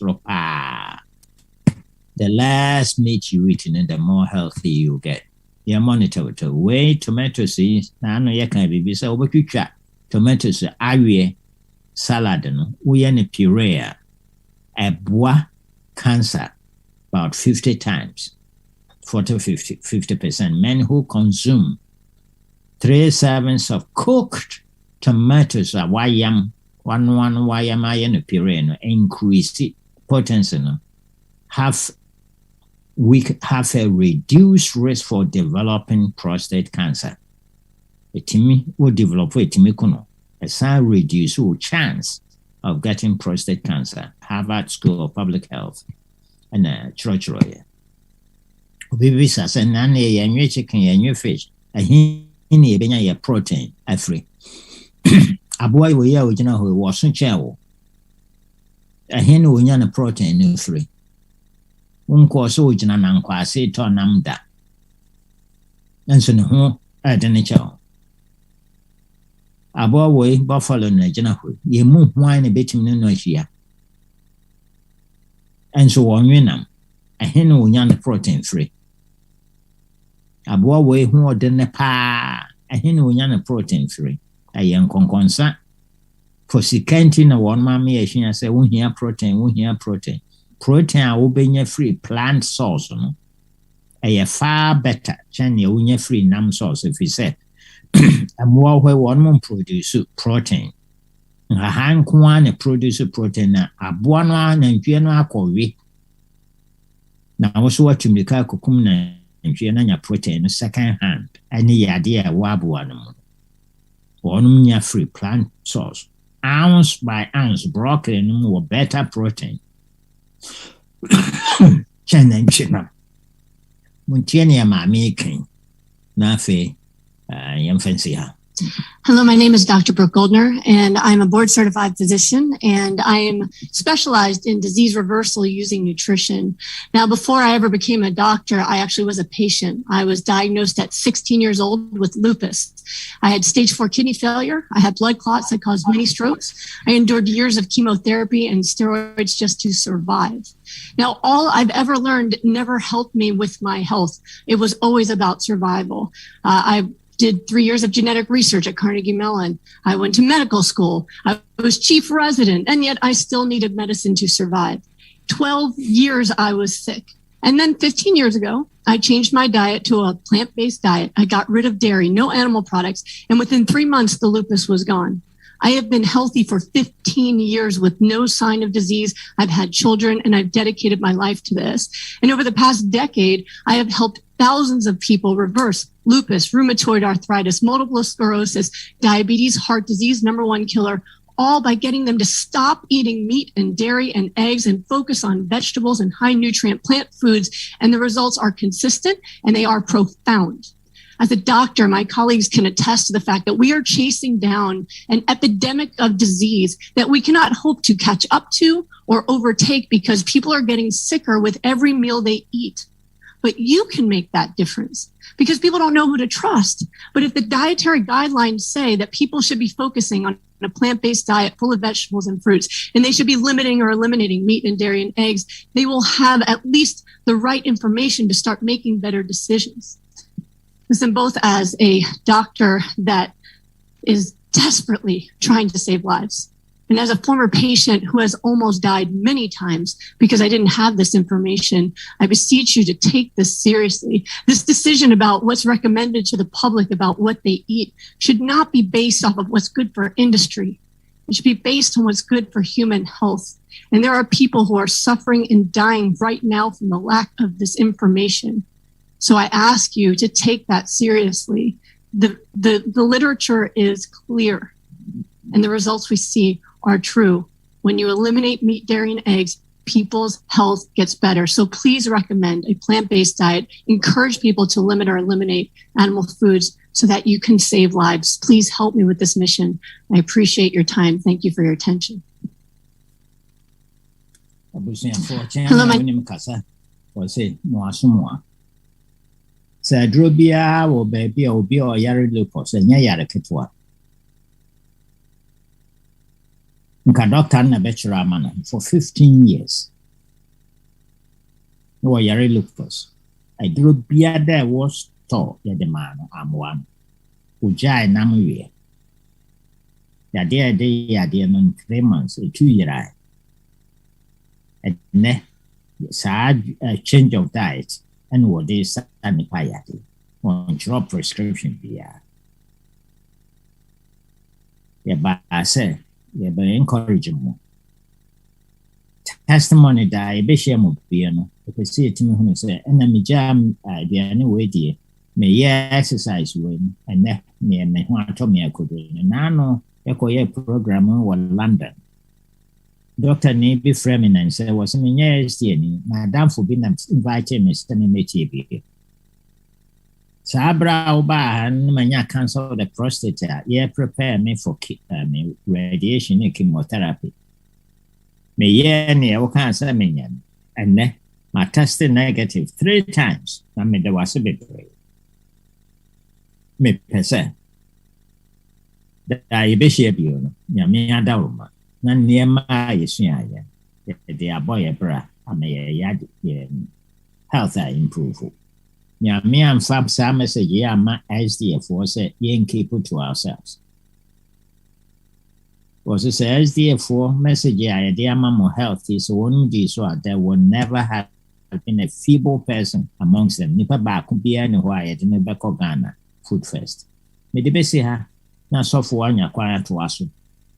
Speaker 5: the less meat you eat the more healthy you get. You monitor to weigh tomatoes na no you can be so obetwa tomatoes awie salad no we any puree eboa cancer about 50 times 50%. Men who consume 3 servings of cooked tomatoes are one yam iron puree increase potency have a reduced risk for developing prostate cancer. Etimi will develop etimi a sign reduce chance of getting prostate cancer. Harvard School of Public Health and church lawyer. Baby says and nanny and your chicken and your fish. In a protein free. A boy will yell, you know, who was in chair. A hen will yan a protein in free. Unquas original and quasi tonam da. And so no, I didn't chow. A boy way buffalo in a general, ye move wine a bit in the noisia. And so on winam, a hen will yan a protein free. A boy way more than a pa. A hen will yan a protein free. A young conconsa. For secanting a one mammy, I say, won't hear protein. Protein will be free plant source. No? A far better, Chanya free nam source if you say. A more where one month produce protein. A hand one produce protein, a buana and piano covi. Now, also what you make a cucumna. And you protein second hand. Any idea wabuanum. One free plant source. ounce by ounce broccoli no more better protein. Channel china. Muntiania mami king. Nafe fancy ha.
Speaker 6: Hello, my name is Dr. Brooke Goldner, and I'm a board-certified physician, and I am specialized in disease reversal using nutrition. Now, before I ever became a doctor, I actually was a patient. I was diagnosed at 16 years old with lupus. I had stage 4 kidney failure. I had blood clots that caused many strokes. I endured years of chemotherapy and steroids just to survive. Now, all I've ever learned never helped me with my health. It was always about survival. I did 3 years of genetic research at Carnegie Mellon. I went to medical school. I was chief resident, and yet I still needed medicine to survive. 12 years I was sick. And then 15 years ago, I changed my diet to a plant-based diet. I got rid of dairy, no animal products, and within 3 months, the lupus was gone. I have been healthy for 15 years with no sign of disease. I've had children, and I've dedicated my life to this. And over the past decade, I have helped thousands of people reverse lupus, rheumatoid arthritis, multiple sclerosis, diabetes, heart disease, #1 killer, all by getting them to stop eating meat and dairy and eggs and focus on vegetables and high nutrient plant foods. And the results are consistent and they are profound. As a doctor, my colleagues can attest to the fact that we are chasing down an epidemic of disease that we cannot hope to catch up to or overtake because people are getting sicker with every meal they eat. But you can make that difference because people don't know who to trust. But if the dietary guidelines say that people should be focusing on a plant-based diet full of vegetables and fruits, and they should be limiting or eliminating meat and dairy and eggs, they will have at least the right information to start making better decisions. Listen, both as a doctor that is desperately trying to save lives, and as a former patient who has almost died many times because I didn't have this information, I beseech you to take this seriously. This decision about what's recommended to the public about what they eat should not be based off of what's good for industry. It should be based on what's good for human health. And there are people who are suffering and dying right now from the lack of this information. So I ask you to take that seriously. The literature is clear, and the results we see are true. When you eliminate meat, dairy, and eggs, people's health gets better. So please recommend a plant-based diet. Encourage people to limit or eliminate animal foods so that you can save lives. Please help me with this mission. I appreciate your time. Thank you for your attention. Hello,
Speaker 5: Sɛ aduro biara wɔ baabi a obi a ɔyare lupus ɛnyɛ yare ketewa. Nka doctor na bɛkyerɛ ama no for 15 years. Na wɔyare lupus. Aduro biara da ɛwɔ store yɛde maa no amoa no. Ogyae nam wie. Yadeɛ ɛde yadeɛ no in 3 months, ɛtu yerae. Ɛnɛ, saa change of diet, and what they say and payati on drop prescription beer. Yeah, but I say, yeah, but encourage more. Testimony that I be share more piano, because see it to me who say, and I'm jam the anyway, dear, may yeah exercise when and that me and me want to me I could do. And I know a program in London. Dr. Navy Freeman and said, was in years, Madame for being invited me to meet you. Sabra Oba and Mania cancer the prostate, yeah, prepare me for radiation and chemotherapy. Me, yeah, near cancer minion, and my tested negative 3 times. I mean, there was a bit brave. Me, per se. That I be share you, Yamia Dauma. Na nneɛma a yɛsua yɛ de abɔ yɛ bra ama yɛyɛ health a improve. Nyame amfa saa message yɛ ama SDF wɔ sɛ yɛn keep to ourselves. Was it SDF message a yɛde ama mo health is one di so a there will never have been a feeble person amongst them. Nipa baako biara ne hɔ a yɛde ne bɛkɔ Ghana food first. Mede bɛsi ha na sɔfo anya kwan atoa so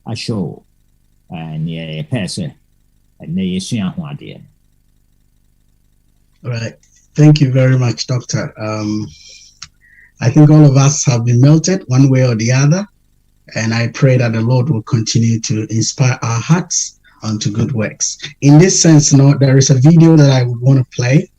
Speaker 5: ashow and yeah, person and they
Speaker 2: All right. Thank you very much, Doctor. I think all of us have been melted one way or the other. And I pray that the Lord will continue to inspire our hearts unto good works. In this sense, there is a video that I would want to play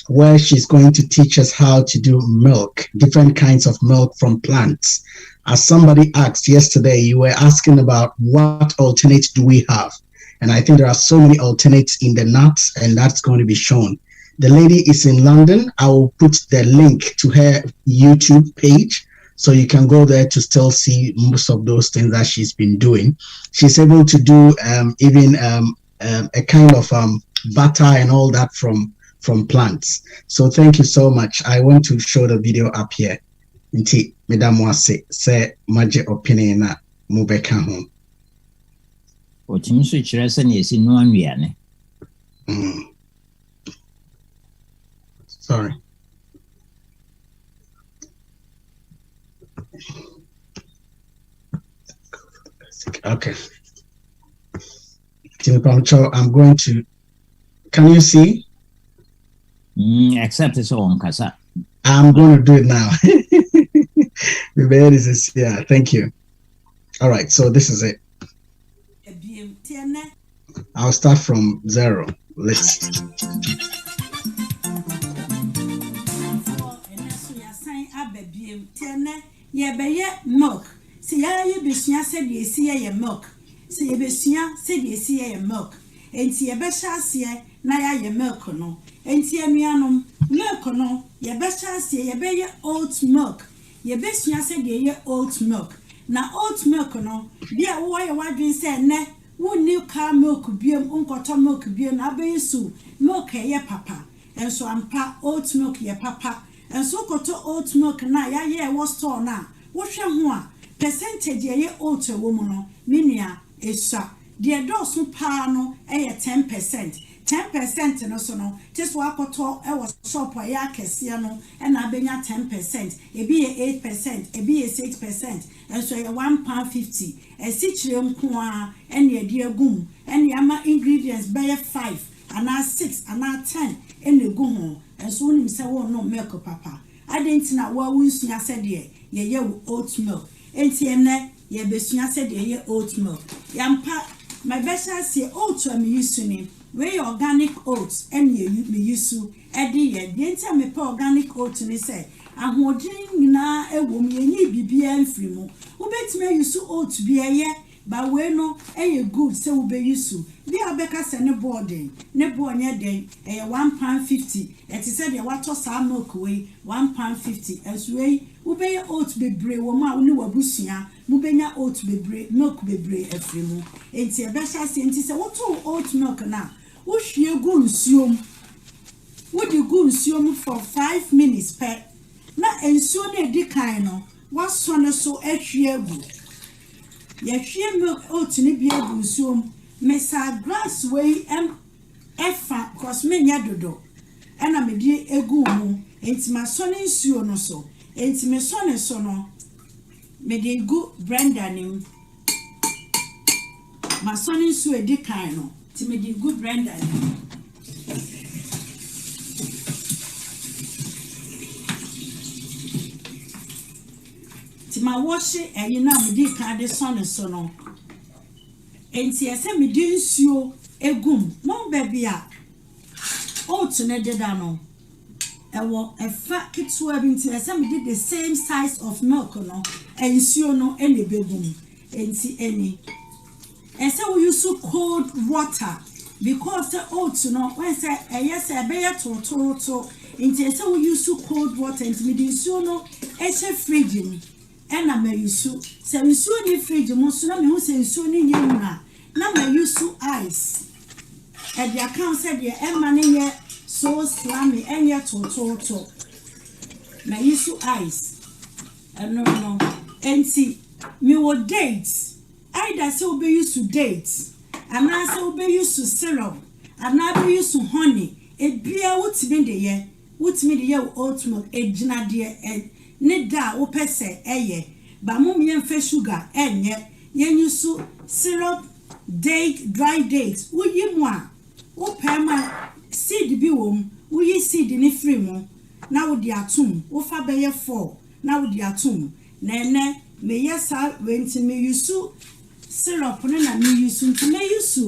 Speaker 2: where she's going to teach us how to do milk, different kinds of milk from plants. As somebody asked yesterday, you were asking about what alternates do we have? And I think there are so many alternates in the nuts, and that's going to be shown. The lady is in London. I will put the link to her YouTube page, so you can go there to still see most of those things that she's been doing. She's able to do even a kind of butter and all that from plants. So thank you so much. I want to show the video up here. Inti Madam Wase say magic opinion na mubeka home.
Speaker 5: Otimi so kyerɛ sɛ ne yɛsi no anwiane.
Speaker 2: Sorry. Okay. I'm going to. Can you see?
Speaker 5: Except it's on Kasa.
Speaker 2: I'm going to do it now. Yeah, thank you. All right, so this is it. I'll start from 0. Let's.
Speaker 7: Milk. See, I besua said you see a milk. See, you besua said you see a milk. And see a besha see na ya milk no. And see a mianum milk no. Your besha see a be oat milk. Your besua said ye oat milk. Na oat milk no. Dear why wadrin say ne. Won new car milk biom unkoto milk biom abe su milk ye papa. And so I'm pa oat milk ye papa. And so koto oat milk na ya ye was store na. Wohwe ho a percentage ye oat wo mu no minia esa de dose pa no 10%. 10% no so no just wakoto e was shop ya kese no e na benya 10%, ebi ye 8%, ebi ye 6%, and so ye £1.50 e si kire nko a ene ye de agum ene ama ingredients be 5 ana 6 ana 10 ene gu ho and so nim se wo no milk papa adenti na wa wunsu ase de ye oat milk enti ene ye besua ase de ye oat milk yampa my best say oat am use ni we organic oats and ye me use e de ye enti me pa organic oat ni say ahodin nyina ewo me ye bibia mfiri mu obetime use oat bia ye ba we no e good say we be use bi abeka se ne boarding ne bo nya den e £1.50 et said ya wato sa milk we £1.50 as we be oat bebre wo ma oni wabusua mu benya oat bebre milk bebre afiri mu enti e be sha se enti se woto oat milk na wo hwie gu nsuom wo di gu nsuom for 5 minutes per na ensuo na edi kan no waso ne so ahwie gu ye hwie milk oat ni bia gu nsuom mesa grass we efa cause me nya dodo ena me di egu mu enti ma so ne nsuo no so enti me so ne so no me di gu blender nim ma so ne nsuo edi kan no ti me di gu blender nim ti ma wash e na me di kan de so ne so no enti ese me di nsuo egum mo baby a oat ne deda no ewo efa kitwa bi nti ese me di the same size of milk no nsuo no ene begum enti eni ese we use cold water because the oat no when say yes e be to enti ese we use cold water enti me di nsuo no eche fridge ni ena me use se nsuo ni fridge mo so na me hu se nsuo ni nyina na me use ice e dia kan se dia e ma ne ye so slimy enye to na use ice no enti me wo dates either say we use dates and I say we use syrup and I be use honey e bia wutimi de ye oat milk e gina de ne da wo pese eye ba mo me mfa sugar enye yen use syrup date dry dates wo yimu a wo pema seed bi wom wo yi seed ni free mo na wo di atum wo fa be ye 4 na wo di atum na ene me yesa went me use syrup na me use to me use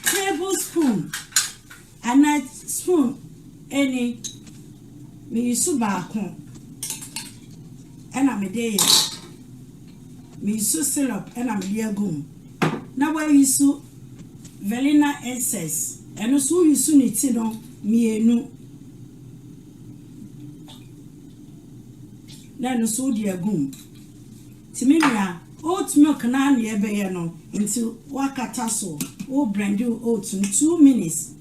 Speaker 7: tablespoon and a spoon any me use baako and I'm a day me use syrup and I'm a dear gum now I use vanilla essence and also use it no me no na no so dear gum timia oat milk na na ebe no into wakata so o blend oat in 2 minutes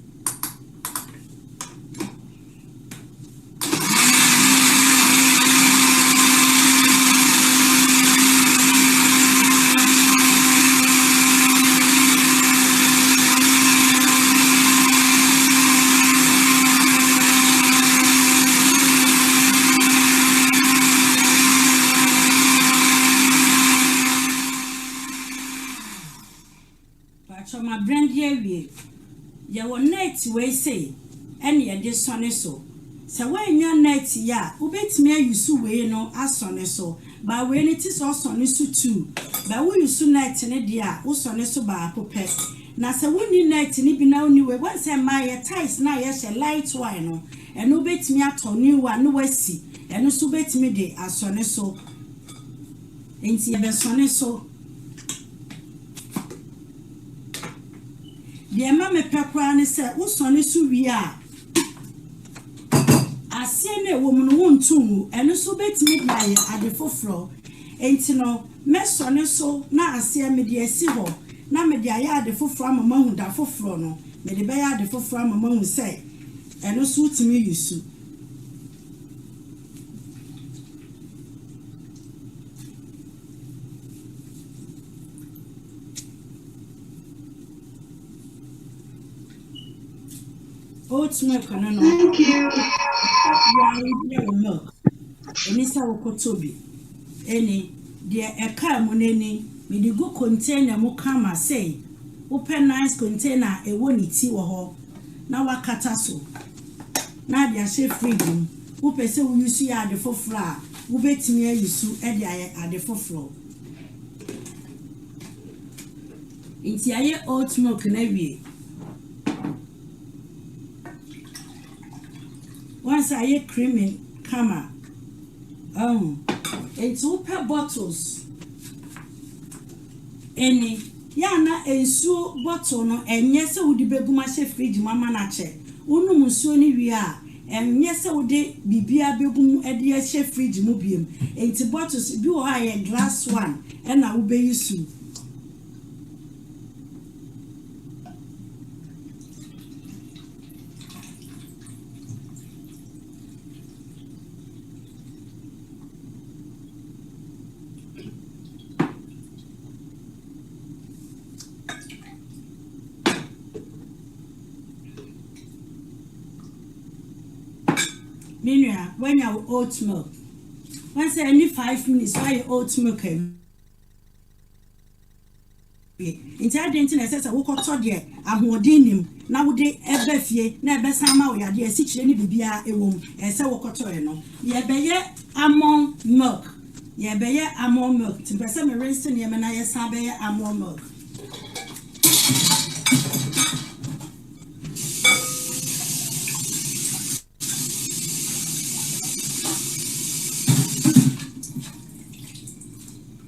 Speaker 7: my brand here we ya won net we say ene ye de sone so se we nya net ya ubetimi ayusu we no asone so ba we ne ti so sone so tu ba we yusu net ne dia wo sone so ba akopɛ na se woni net ne bi na oni we wan se ma ye tiles na ye she light wine no ene ubetimi atoni wa no wasi ene so ubetimi de asone so enti ye be sone so the mama pekwa ne se wo sone so wi a asie na wo mu no wontu eno so betimi dia ye ade foforo enti no me sone so na asie me de asi ho na me dia ye ade foforo amama hu da foforo no me de be ye ade foforo amama hu se eno so utimi yusu oat milk no.
Speaker 3: Thank you.
Speaker 7: Yeah, milk. Any sawo kotobi. Any dear a car money, me the good container mo kama say, open nice container a woni tea or ho. Now what kataso. Now they are chef freedom. Who pese we use ya the for flour. Who bet me you su edia at the for floor. It's ya oat milk na wie. Once I eat creamy, kama. It's open bottles. Any yana ensu bottle no enye se wodi beguma she fridge mama na che. Unu musuo ni wi a enye se wodi bibia begum e de she fridge mu biem. Enti bottles bi wo ha ye glass one e na wo be yusu. Minya, when you oat milk, once any 5 minutes, why oat milk? Into identity says a walk out there, a hoodinim, now would they ever fear, never somehow, ya dear, sit any bibia a womb, and so walk out no. Ye be among milk, ye be among milk, to be some rinsing yamana sabe among milk.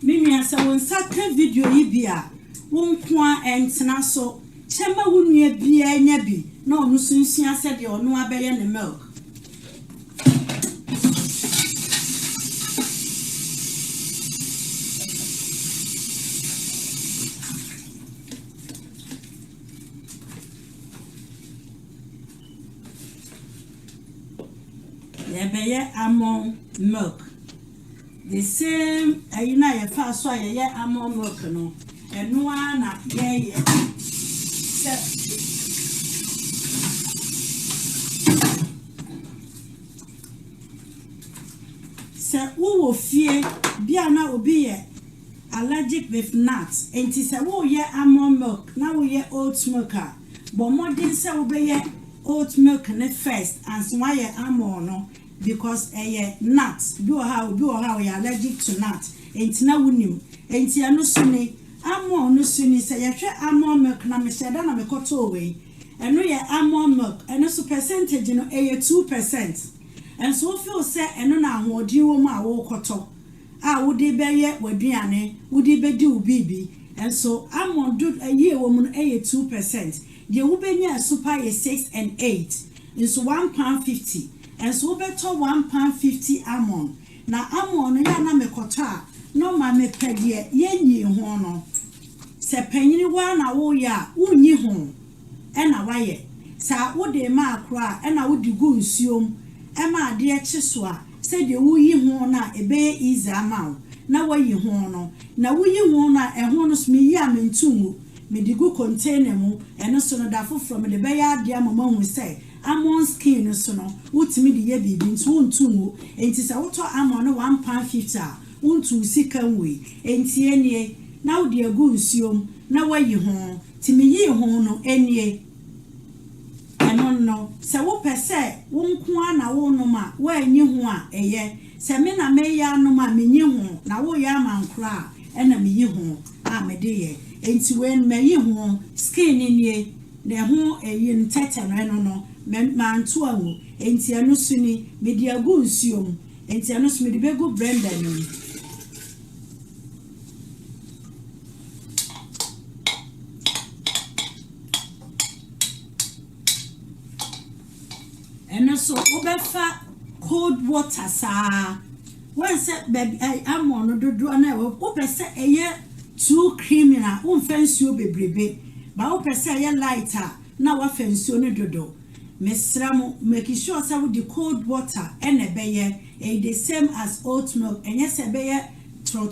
Speaker 7: Mimi asa won saka video yi bia won kwa entena so chema wonua bia nya bi na onu sunsun ase de onu abeye ne milk ye beye among milk. The same ayina ye fa so ye among milk no eno na ye se wo fie bia na obi ye allergic with nuts enti se wo ye among milk na wo ye oat milk a but modern se wo be ye oat milk ne first and so ye among no because nuts do how you allergic to nuts enti na wonim enti ano so ne amo no so ni say yehwe amo milk na me sheda na me koto we eno ye amo milk eno so percentage no 2%. And so feel say eno na ahodi wo ma wo koto a wodi beye waduane wodi bedi ubibi and so amo do a year wo mu 2%. The ubenya super is 6 and 8 is £1.50 and so better £1.50 amon. Na amon no ya na me koto no ma me pedie yenyi ho no se panyini wa na wo ya unyi ho e na waye sa wo de ma akra e na wo di gu nsuom e ma ade e chiso a se de wo yi ho na ebe iza ama na wayi ho no na wo yi ho na e ho no so me yi amentumu me di gu container mu e no so no da foforo me de be ya ade amama hu se amon skin no so no wutimi de ye bibi ntu ntumu enti se wo to amon no £1.50 a untu sika nwe enti enie na wo de agu nsuom na wayi ho timi yi ho no enie eno no se wo pese wo nko na wo no ma wo anyi ho a eye se me na me ya no ma me nyi ho na wo ya mankra ena me yi ho a me de ye enti wen me yi ho skin nie na ho eyi ntete no no me mantu awo enti eno suni me de agu nsuom enti eno so me de begu blender no eno so obefa cold water sa when say baby amon no dodo na wo pese eye too creamy na wo fancy obebrebe ba wo pese eye lighter na wa fancy no dodo mesram make sure say with the cold water and ebeye the same as oat milk and yes ebeye tro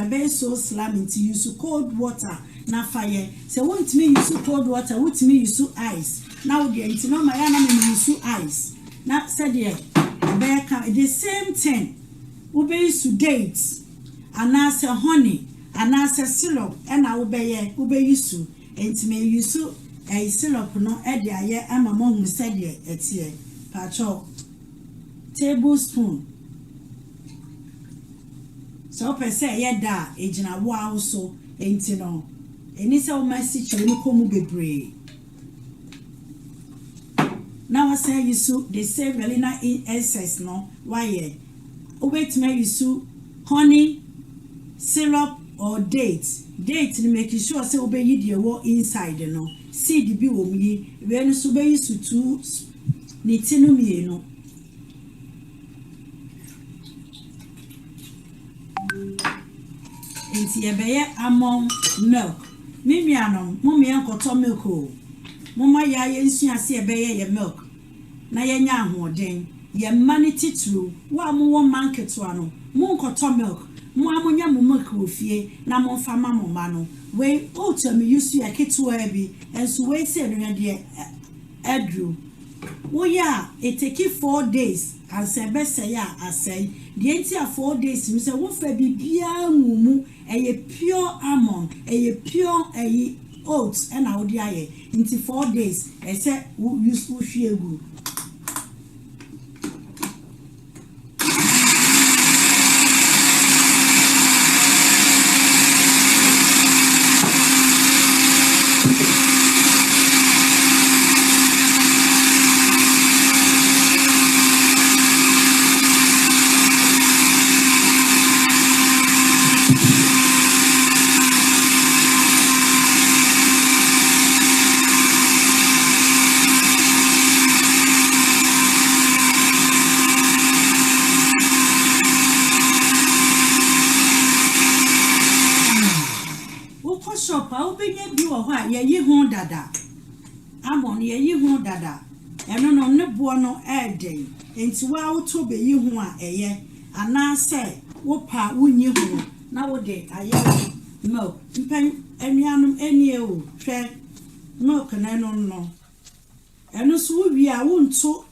Speaker 7: be so slamming to use cold water na fire say want me use cold water want me use ice now the it no my na me use ice na said there the same thing we be use dates and as honey and as syrup and I will be use and me use a syrup no e de aye amama hu said there etie pacho tablespoon so per se ye da ejina wo awso enti no eni se o message ni komu bebre now I say you so they say really na in excess no why wait me you so honey syrup or dates ni make sure say obey the wo inside no seed bi wo mi we no so be so two ni tinu mi no enti ye be among milk mimi anom mo me enkoto milk o mo ma ya ye nsu ase ye be ye milk na ye nya ahoden ye mani titru wa mo wo market ano mo enkoto milk mo amonya mo milk ofie na mo fa ma mo ma no we o to me use ya ketua bi enso we say no de edru wo ya it take 4 days as e be say ya asay the entire 4 days me say wo fa bibia mumu eye pure almond eye pure eye oats and how dey aye into 4 days e say use hwiegu ye yi ho dada amon ye yi ho dada eno no ne bo no eden enti wa wo to be yi ho a eye ana se wo pa wunyi ho na wo de aye milk mpan anuanum enie o hwe milk na no eno so wi a wo nto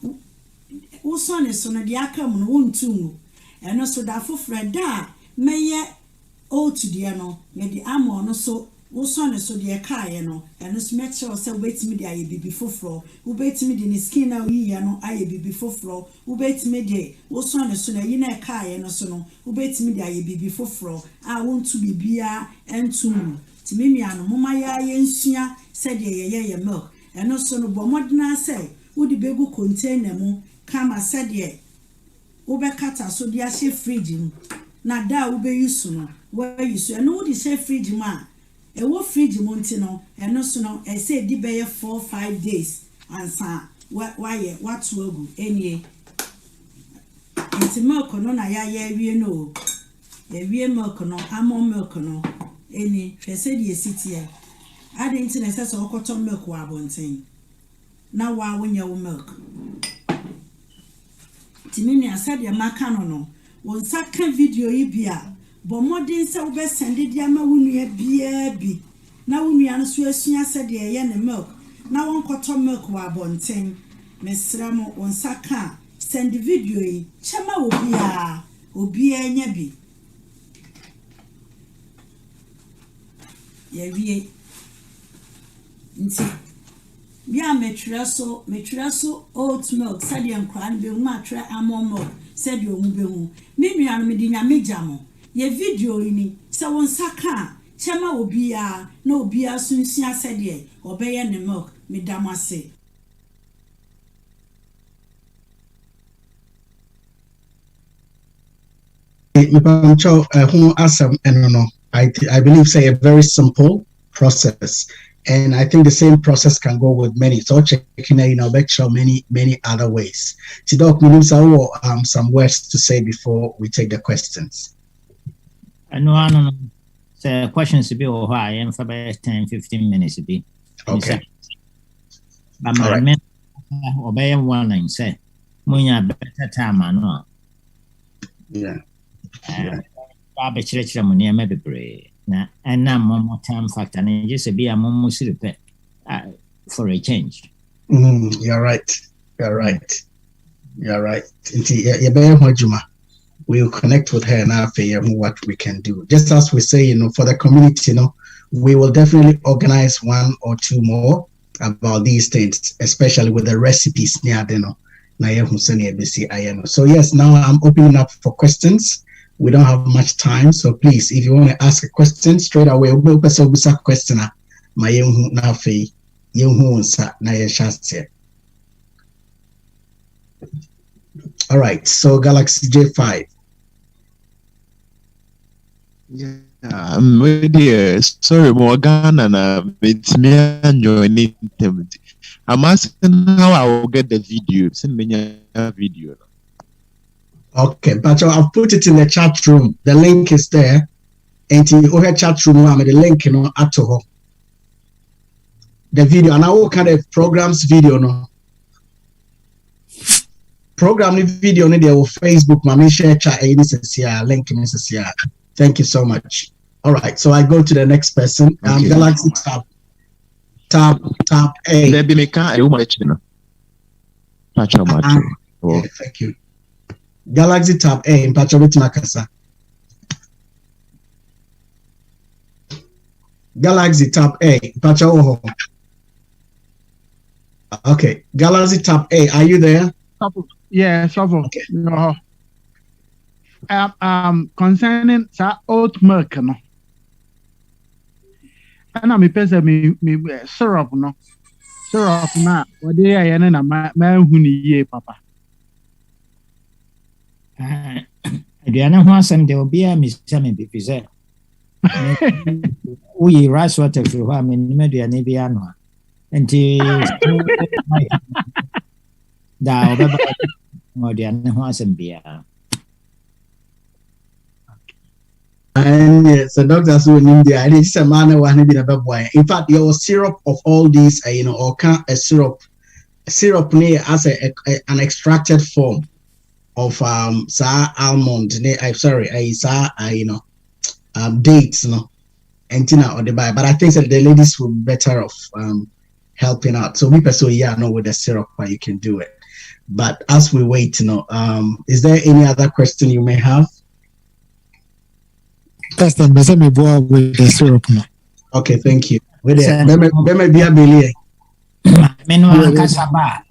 Speaker 7: wo so ne so no de aka mu no wo ntu mu eno so da fofre da meye oat de no me de amon no so Woso ne so de kae no eno so meche se wetimi de aye bibi foforo wobetimi de ne skin na yiye no aye bibi foforo wobetimi de woso ne so na yi na kae no so no wobetimi de aye bibi foforo a wontu bibia entum timi nua no moma ya ye nsua se de ye milk eno so no bomodena se wodi begu container mu kama se de wobekata so de ahye fridge mu na da wobeyisu no we yisu eno wodi se fridge mu a ewo fridge monti no eno so no e say di be 4-5 days ansa why what agu enie nti milk no na ya awie no ewie milk no almond milk no eni hwese di esitie ade nti na se so okoto milk wa bonten na wa wonya wo milk timini asade maka no won saka video yi bia bo modern se wo be send dia ma wunua bia bi na wunua no so asua se de ye ne milk na won koto milk wa bonten mesra mo won saka send video yi chema obi anya bi ye wie nti bia metwira so oat milk sade nkran be mu atra almond milk sade omu be mu me nua no me di nya mejamo ye video ini se won saka chema obia na obia sunsia sede obeye ne milk me damase
Speaker 2: I believe say a very simple process, and I think the same process can go with many. So checking many other ways. Tidok some words to say before we take the questions.
Speaker 5: No. So questions to be over I am for about 10-15 minutes to be.
Speaker 2: Okay.
Speaker 5: But my men obey one and say, Munya better time, no.
Speaker 2: Yeah.
Speaker 5: Baba church money maybe pray. And now more time factor and just be a momo silpe for a change.
Speaker 2: You're right. We will connect with her now for what we can do. Just as we say, for the community, we will definitely organize one or two more about these things, especially with the recipes. So yes, now I'm opening up for questions. We don't have much time, so please, if you want to ask a question straight away, we'll question. All right, so Galaxy J5.
Speaker 3: Yeah, dear. Sorry, Morgan, and it's me and joining them. I'm asking how I will get the video. Send me a video.
Speaker 2: Okay, but I'll put it in the chat room. The link is there. And in the chat room, I'm the link, up to her. The video, and I will kind of programs video, no. Program video, no, there will Facebook, Mami share chat, link, Thank you so much. All right, so I go to the next person.
Speaker 3: Okay.
Speaker 2: Galaxy tab A. Thank you. Galaxy tab A in Pachabit Makasa. Galaxy tab A, Pachaoho. Okay, Galaxy tab A, are you there?
Speaker 8: Yeah, shuffle.
Speaker 2: Okay.
Speaker 8: No. Concerning oat milk, no. And I'm a person, me syrup, no. Syrup, na. What they are, and I'm a papa.
Speaker 5: Aduana ho asem de obi a misame bibi se we rice water firi ho a me aduane bi ano a enti da obeba aduane ho asem bia.
Speaker 2: And yes, the doctors who in India, and it's a man who has been a boy. In fact, your syrup of all these, or a syrup near as an extracted form of almond, dates, and or the buy. But I think that the ladies will be better off helping out. So we know with the syrup why you can do it. But as we wait, is there any other question you may have?
Speaker 9: That's the best me boy with the syrup.
Speaker 2: Okay, thank you. Wait there. Beme be a billion.
Speaker 5: Menu ankasa ba.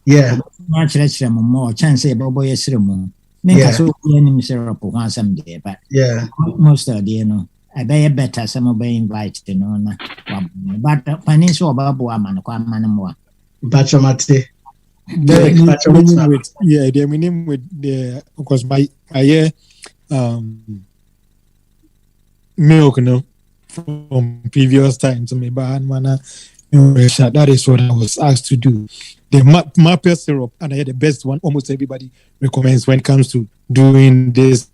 Speaker 2: Yeah.
Speaker 5: Na kyerɛkyerɛ mo more chance ɛbɛbɔ yɛ sere mu. Ne
Speaker 2: Yeah.
Speaker 5: nka so anim syrup ho asɛm deɛ, but
Speaker 2: Yeah.
Speaker 5: most of the no ɛbɛyɛ better sɛ mobɛ invite no na wabɔ. But panin sɛ ɔbɛboa ama no kɔ ama no mmoa.
Speaker 2: Bachamate.
Speaker 9: The meaning with the because my milk, from previous times, maybe that is what I was asked to do. The maple syrup, and I had the best one. Almost everybody recommends when it comes to doing this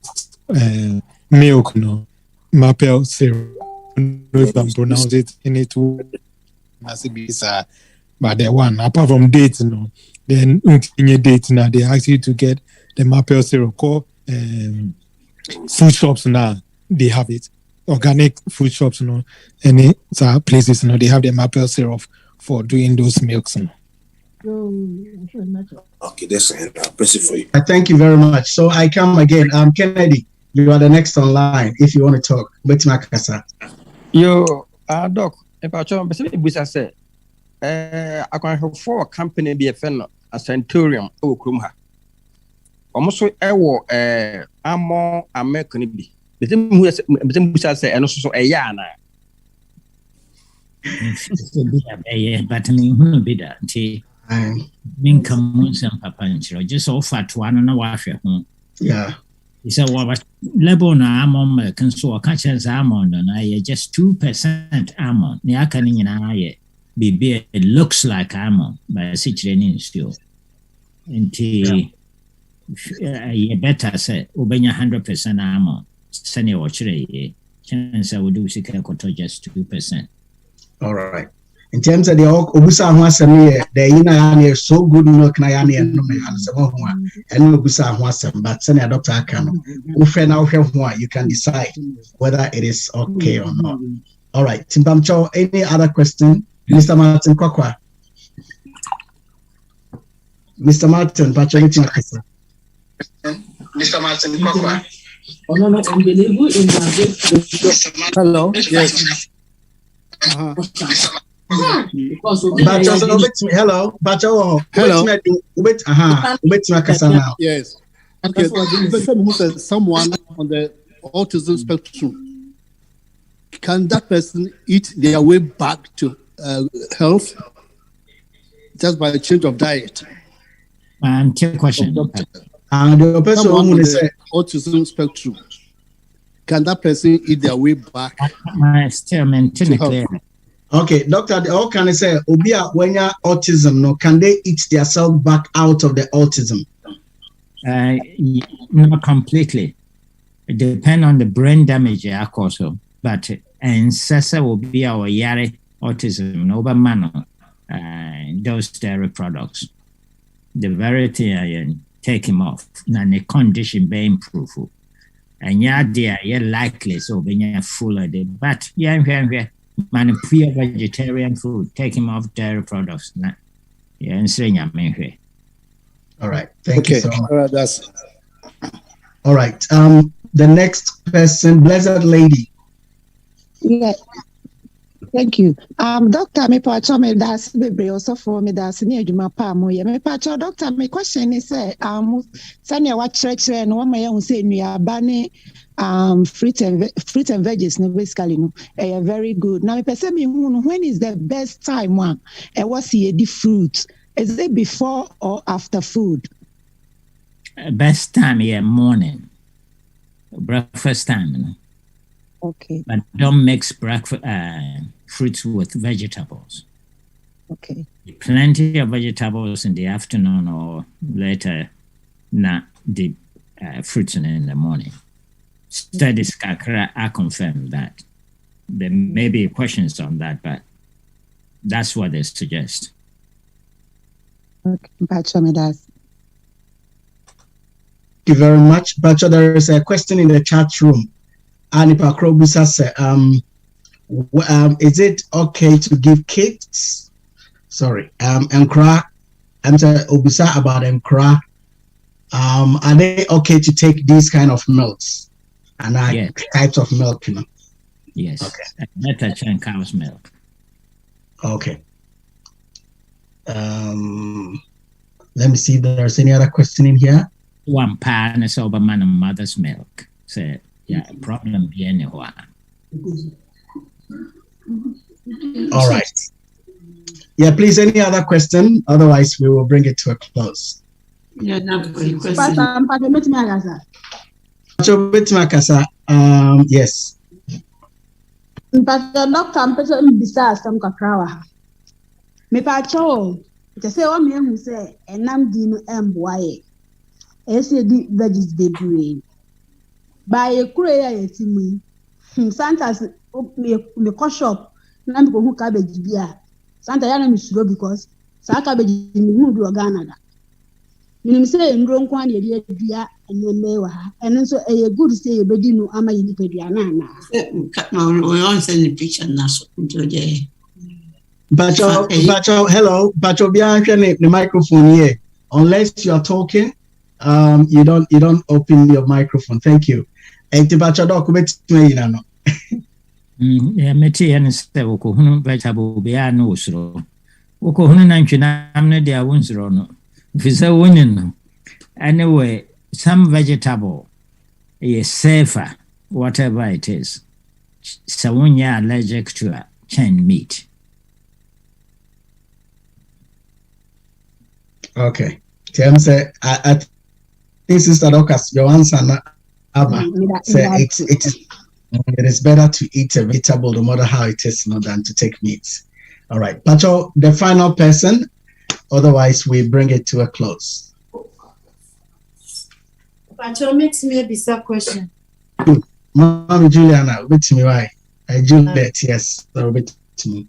Speaker 9: milk, maple syrup. I don't know if I'm pronouncing it in it. But the one apart from dates, then in your date now they ask you to get the maple syrup. Called food shops now they have it. Organic food shops, any places, they have the maple syrup for doing those milks.
Speaker 10: Okay, that's impressive for you.
Speaker 2: I thank you very much. So I come again. Kennedy, you are the next online. If you want to talk, bet Makasa.
Speaker 11: Yo, Doc, if I try to say, I can have for a company be a fellow, a centurion, Krumha. Almost Amo American be. But then say, and also a yana.
Speaker 5: But I mean, who be that? Min come some papa just offer to one and a washer.
Speaker 2: Yeah.
Speaker 5: He said, well, Lebanon almond can so catches almond and I just 2% almond. The Akanin and I be it looks like almond by a situation still. And you better say, Ubenya 100% almond. Send your trade. Chance I would do just 2%.
Speaker 2: All right. In terms of the Obusa Huasami, the Ina so good milk Nayani and no man and Obusa Huasam, but send a doctor Akano. You can decide whether it is okay or not. All right. Timbamcho, any other question? Mr. Martin Kwakwa. Mr. Martin, Mr. Martin Kwakwa.
Speaker 12: Hello. Yes.
Speaker 2: Hello.
Speaker 12: Yes. Okay. Someone on the autism spectrum, can that person eat their way back to health just by a change of diet?
Speaker 5: Question.
Speaker 2: And the person
Speaker 12: on the autism spectrum, can that person eat their way back?
Speaker 5: Still maintain clear.
Speaker 2: Okay, doctor, how can I say, Obia, when you're autism, can they eat themselves back out of the autism?
Speaker 5: Not completely. It depends on the brain damage, also. But Sessa will be our Yare autism, Nobamano, those dairy products. The variety I take him off, and the condition be improved. And you're likely so when you're full of it. But man, pure vegetarian food, take him off dairy products.
Speaker 2: All right, thank you so much.
Speaker 12: All right, that's
Speaker 2: all right. The next person, blessed lady.
Speaker 13: Yeah. Thank you. Doctor, me pacho me das baby also for me das ni adwuma pa mo ye. Me pacho doctor, my question is say sani wa chire no ma ye hu say nuaba ne fruit and veggies no basically no very good. Now me person me hu when is the best time one e was ye di fruit? Is it before or after food?
Speaker 5: Best time morning. Breakfast time.
Speaker 13: Okay.
Speaker 5: But don't mix breakfast fruits with vegetables.
Speaker 13: Okay.
Speaker 5: Plenty of vegetables in the afternoon or later, not the fruits in the morning. Studies I confirm that. There may be questions on that, but that's what they suggest.
Speaker 13: Okay, Thank
Speaker 2: you very much. Bacho, there is a question in the chat room. Anipa Krobusa said, is it okay to give kids? Sorry, Nkra. I'm saying Obusa about Nkra. Are they okay to take these kind of milks and types of milk?
Speaker 5: Yes.
Speaker 2: Okay.
Speaker 5: Better than cow's milk.
Speaker 2: Okay. Let me see if there's any other question in here.
Speaker 5: One pan is over man and mother's milk. So, yeah, problem be anywhere.
Speaker 2: All right. Yeah, please, any other question? Otherwise, we will bring it to a close.
Speaker 7: Yeah, not question.
Speaker 2: Yes.
Speaker 14: But the doctor, I'm person besides some kakrawa. Me pacho, te say o me hu say enam di no emboaye. Ese di veggies bebree. Ba ye kure ya yetimu. Santas me ko shop na me ko hu cabbage bia. Santa ya na me suro because sa cabbage me hu do Ghana. Minim say ndro nkwa na ye dua eneme wa ha. Eno so e good say ye bedi no ama ye nipadua na na.
Speaker 7: We on send the picture now so today.
Speaker 2: Bacho, hello. Bacho, the microphone here. Unless you are talking, you don't open your microphone. Thank you. And Bacho, no.
Speaker 5: Yeah, meti and stay woko hunu vegetable be a no so. Woko hunu nanchina amne dia wunzro no. If you say winning, anyway, some vegetable is safer, whatever it is. So when you're allergic to chain meat.
Speaker 2: Okay. Tim say, I think Sister Docas, your answer say it is better to eat a vegetable no matter how it is, than to take meat. All right. Pacho, the final person. Otherwise, we bring it to a close.
Speaker 15: Pacho makes me a bizarre question.
Speaker 2: Mommy Juliana, wait to me why? Juliet, yes, wait to me.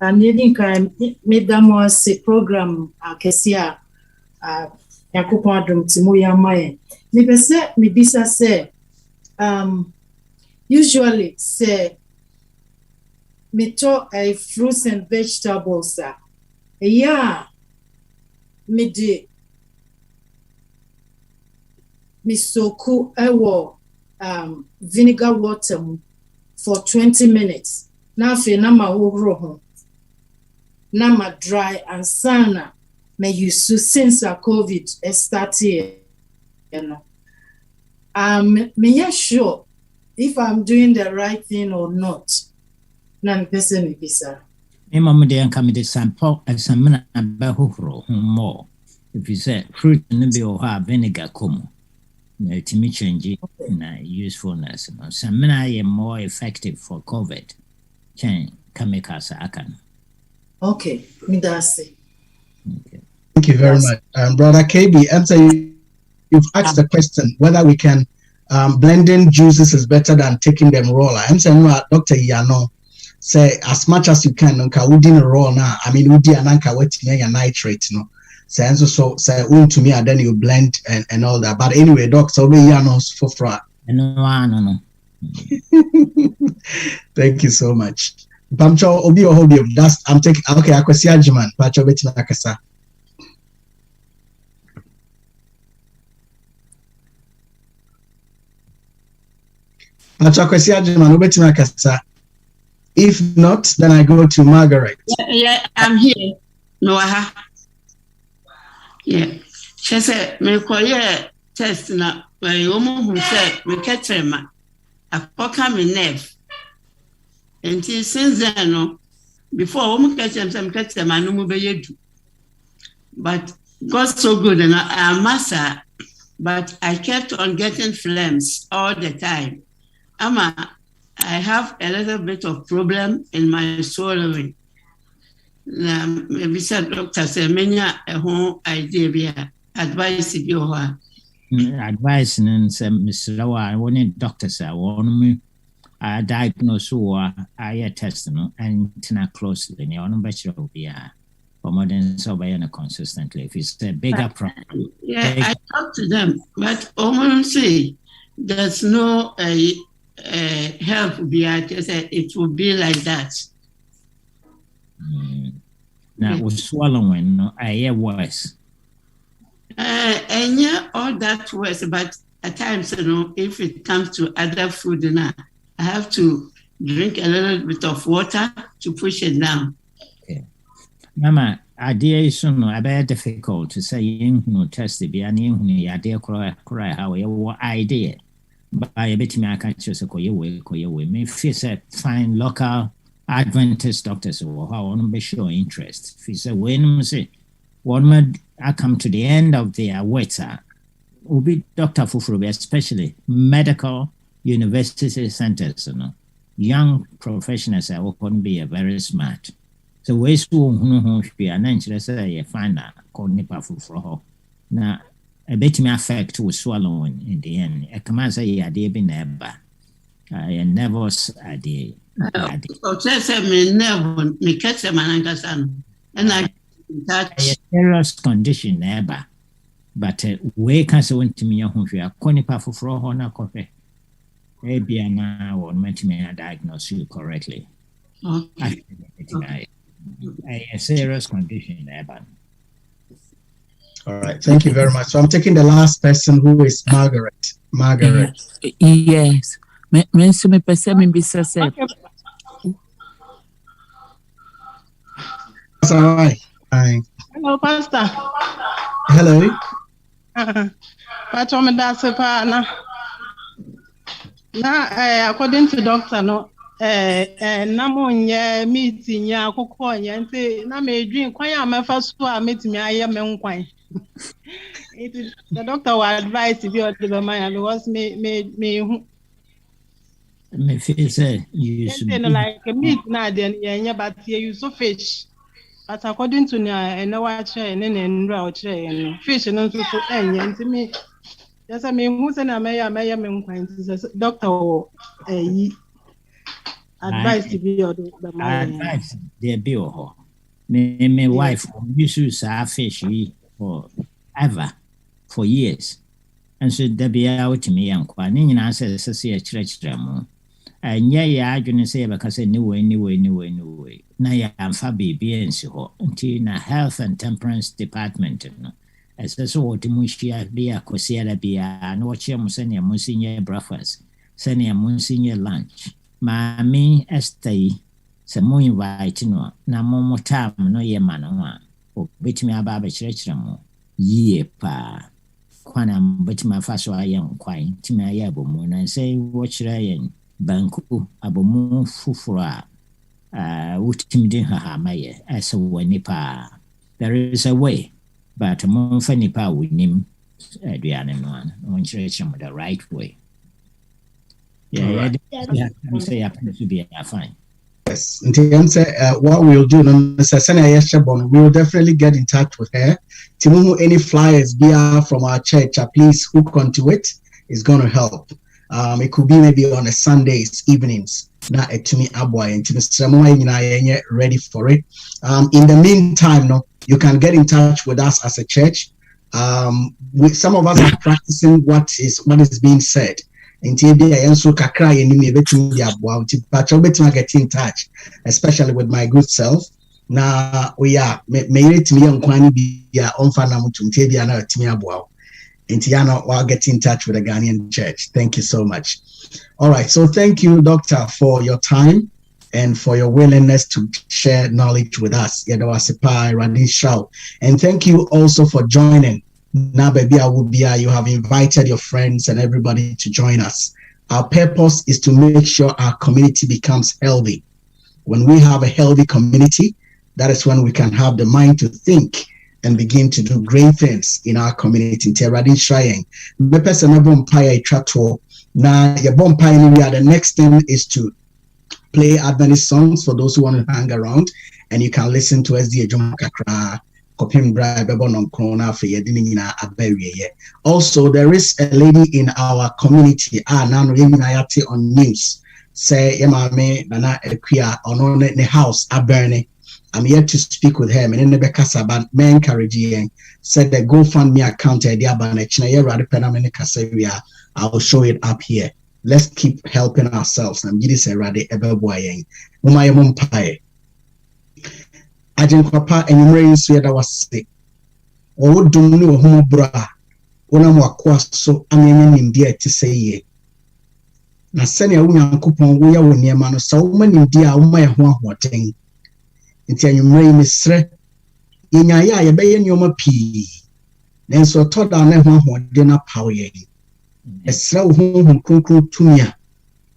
Speaker 15: I'm needing kind madam was a program Kesia Yakupon Drum Timuya Maya. Maybe say me bisa say usually say me to a fruits and vegetables yeah me de me soku ewo vinegar water for 20 minutes. Now fe na ma ho na ma dry and sana me use since COVID started, you know. Me sure if I'm doing the right thing or not. Na me person me bisa.
Speaker 5: Mama de anka de sample examine abahohoro more. If you say fruit no be o ha vinegar come. No, to me change na usefulness. No, samina is more effective for COVID. Change kamikasa akan.
Speaker 15: Okay, me that's it.
Speaker 2: Okay. Thank you very much, Brother KB. Answer you've asked the question whether we can blending juices is better than taking them raw. I'm saying Dr. Yano say as much as you can. Nka udin raw now. I mean udi ananka wetting nitrate no. So say to me and then you blend and all that. But anyway, Doc, so we Yanos for fraud.
Speaker 5: No.
Speaker 2: Thank you so much. Bamcho obi o hobby of dust. I'm taking okay, akwesi ajiman. Pacho beti nakasa. Pacho akwesi ajiman obeti nakasa. If not, then I go to Margaret.
Speaker 7: Yeah, I'm here. No, yeah. She said, me koye test na when you who said me catch ma a poka me nerve. And since then, no, before woman catch them, I know me do. But God's so good and I massa, but I kept on getting flames all the time. I have a little bit of problem in my swallowing. Maybe said doctor say many a home idea advice if you are
Speaker 5: advice and say Mr. Lawa, I want doctors I want me diagnose or I test no and tina closely in your bachelor will be for more than so by consistently if it's a bigger problem.
Speaker 7: Yeah, I talk to them, but almost say there's no help be it will be like that.
Speaker 5: Now was swallowing no I hear worse.
Speaker 7: And yeah, all that worse, but at times, you know, if it comes to other food, I have to
Speaker 16: drink a little bit of water to push it down.
Speaker 5: Okay. Mama, idea is so no, very difficult to say you know test the idea cry how your idea. But I bet me I can't just go away. Me feel say find local Adventist doctors or how on be show interest. If you say when say one I come to the end of their waiter will be Dr. Fufuru, especially medical university centers, you know. Young professionals are going to be very smart. So we who be an interest you find that called Nipa Fufuru. Now a bit me affect will swallow in the end. I come say yeah, they be never. I never idea.
Speaker 16: Say me never me catch a man and I
Speaker 5: a serious condition never. But we can say when to me who are Conipa Fufuru na coffee. Maybe now or meant me diagnose you correctly.
Speaker 16: Okay.
Speaker 5: A serious condition never.
Speaker 2: All right, thank you very much. So I'm taking the last person who is Margaret. Margaret.
Speaker 17: Yes. Me pese me bisa se.
Speaker 2: Hi.
Speaker 18: Hello, Pastor.
Speaker 2: Hello.
Speaker 18: Pastor, me that's na. According to doctor, no. Na mo nye meeting ya akoko nye nti na me dream kwan ya me fa so a meet me aye me nkwan. The doctor will advise if you are the man because me
Speaker 5: feel say you should
Speaker 18: like meat na then yeah but here you so fish. But according to na na watch and then fish no so nti me just me who say na me me nkwan doctor advice to be or the man.
Speaker 5: Advice there be or my wife used to fish for years. And so there be out to me and quite in answer say a church drama. And yeah, I didn't say because anyway. Now I am Fabi being so until na health and temperance department. As the sort of mushia be a cosiera be and watch your monsignor breakfast, send your monsignor lunch. Mammy Estay, some more invite no, na more time no ye man or bit me about a church drama. Ye pa. Kwana but my first I am quite to my abomun and say watch Ryan Banku abomun fufura would timidin her maye as a nipa. There is a way, but a more funny power with him Adrian one church the right way. Yeah, I'm say happens to be fine.
Speaker 2: Yes, what we'll do, we will definitely get in touch with her. Timumu, any flyers from our church, please hook onto it. It's going to help. It could be maybe on a Sundays evenings. Now, to me, ready for it. In the meantime, no, you can get in touch with us as a church. Some of us are practicing what is being said. Until they also kakra enemy between the abwa, but get in touch, especially with my good self. Now we are made me on Kwani be on Fanamutum Tibiana Timiabwa. Intiana while get in touch with the Ghanaian church. Thank you so much. All right, so thank you, Doctor, for your time and for your willingness to share knowledge with us. And thank you also for joining. Now, baby, you have invited your friends and everybody to join us. Our purpose is to make sure our community becomes healthy. When we have a healthy community, that is when we can have the mind to think and begin to do great things in our community. The next thing is to play Adventist songs for those who want to hang around, and you can listen to SDA Kakra. Also, there is a lady in our community on news. Say on the house I'm yet to speak with him and in the Bekasaban man carrying said the GoFundMe account I will show it up here. Let's keep helping ourselves. I'm getting say radi ebeboyeng. Umay mumpae. Ajen papa enyumre nsu yeda wase owo dumni wo homo bra wona mo akwa so amenye nimdia ti seye Na sɛnea wo Nyankopɔn woyɛ wo nneɛma no sɛ woma nimdeɛ a woma yɛ ho ahoɔden. Nti anwummerɛ yi mesrɛ yɛnyaeɛ a yɛbɛyɛ nneɛma pii nanso ɔtɔ da na ho ahoɔden no apaw yɛn. Ɛsrɛ wo Honhom Kronkron tumi a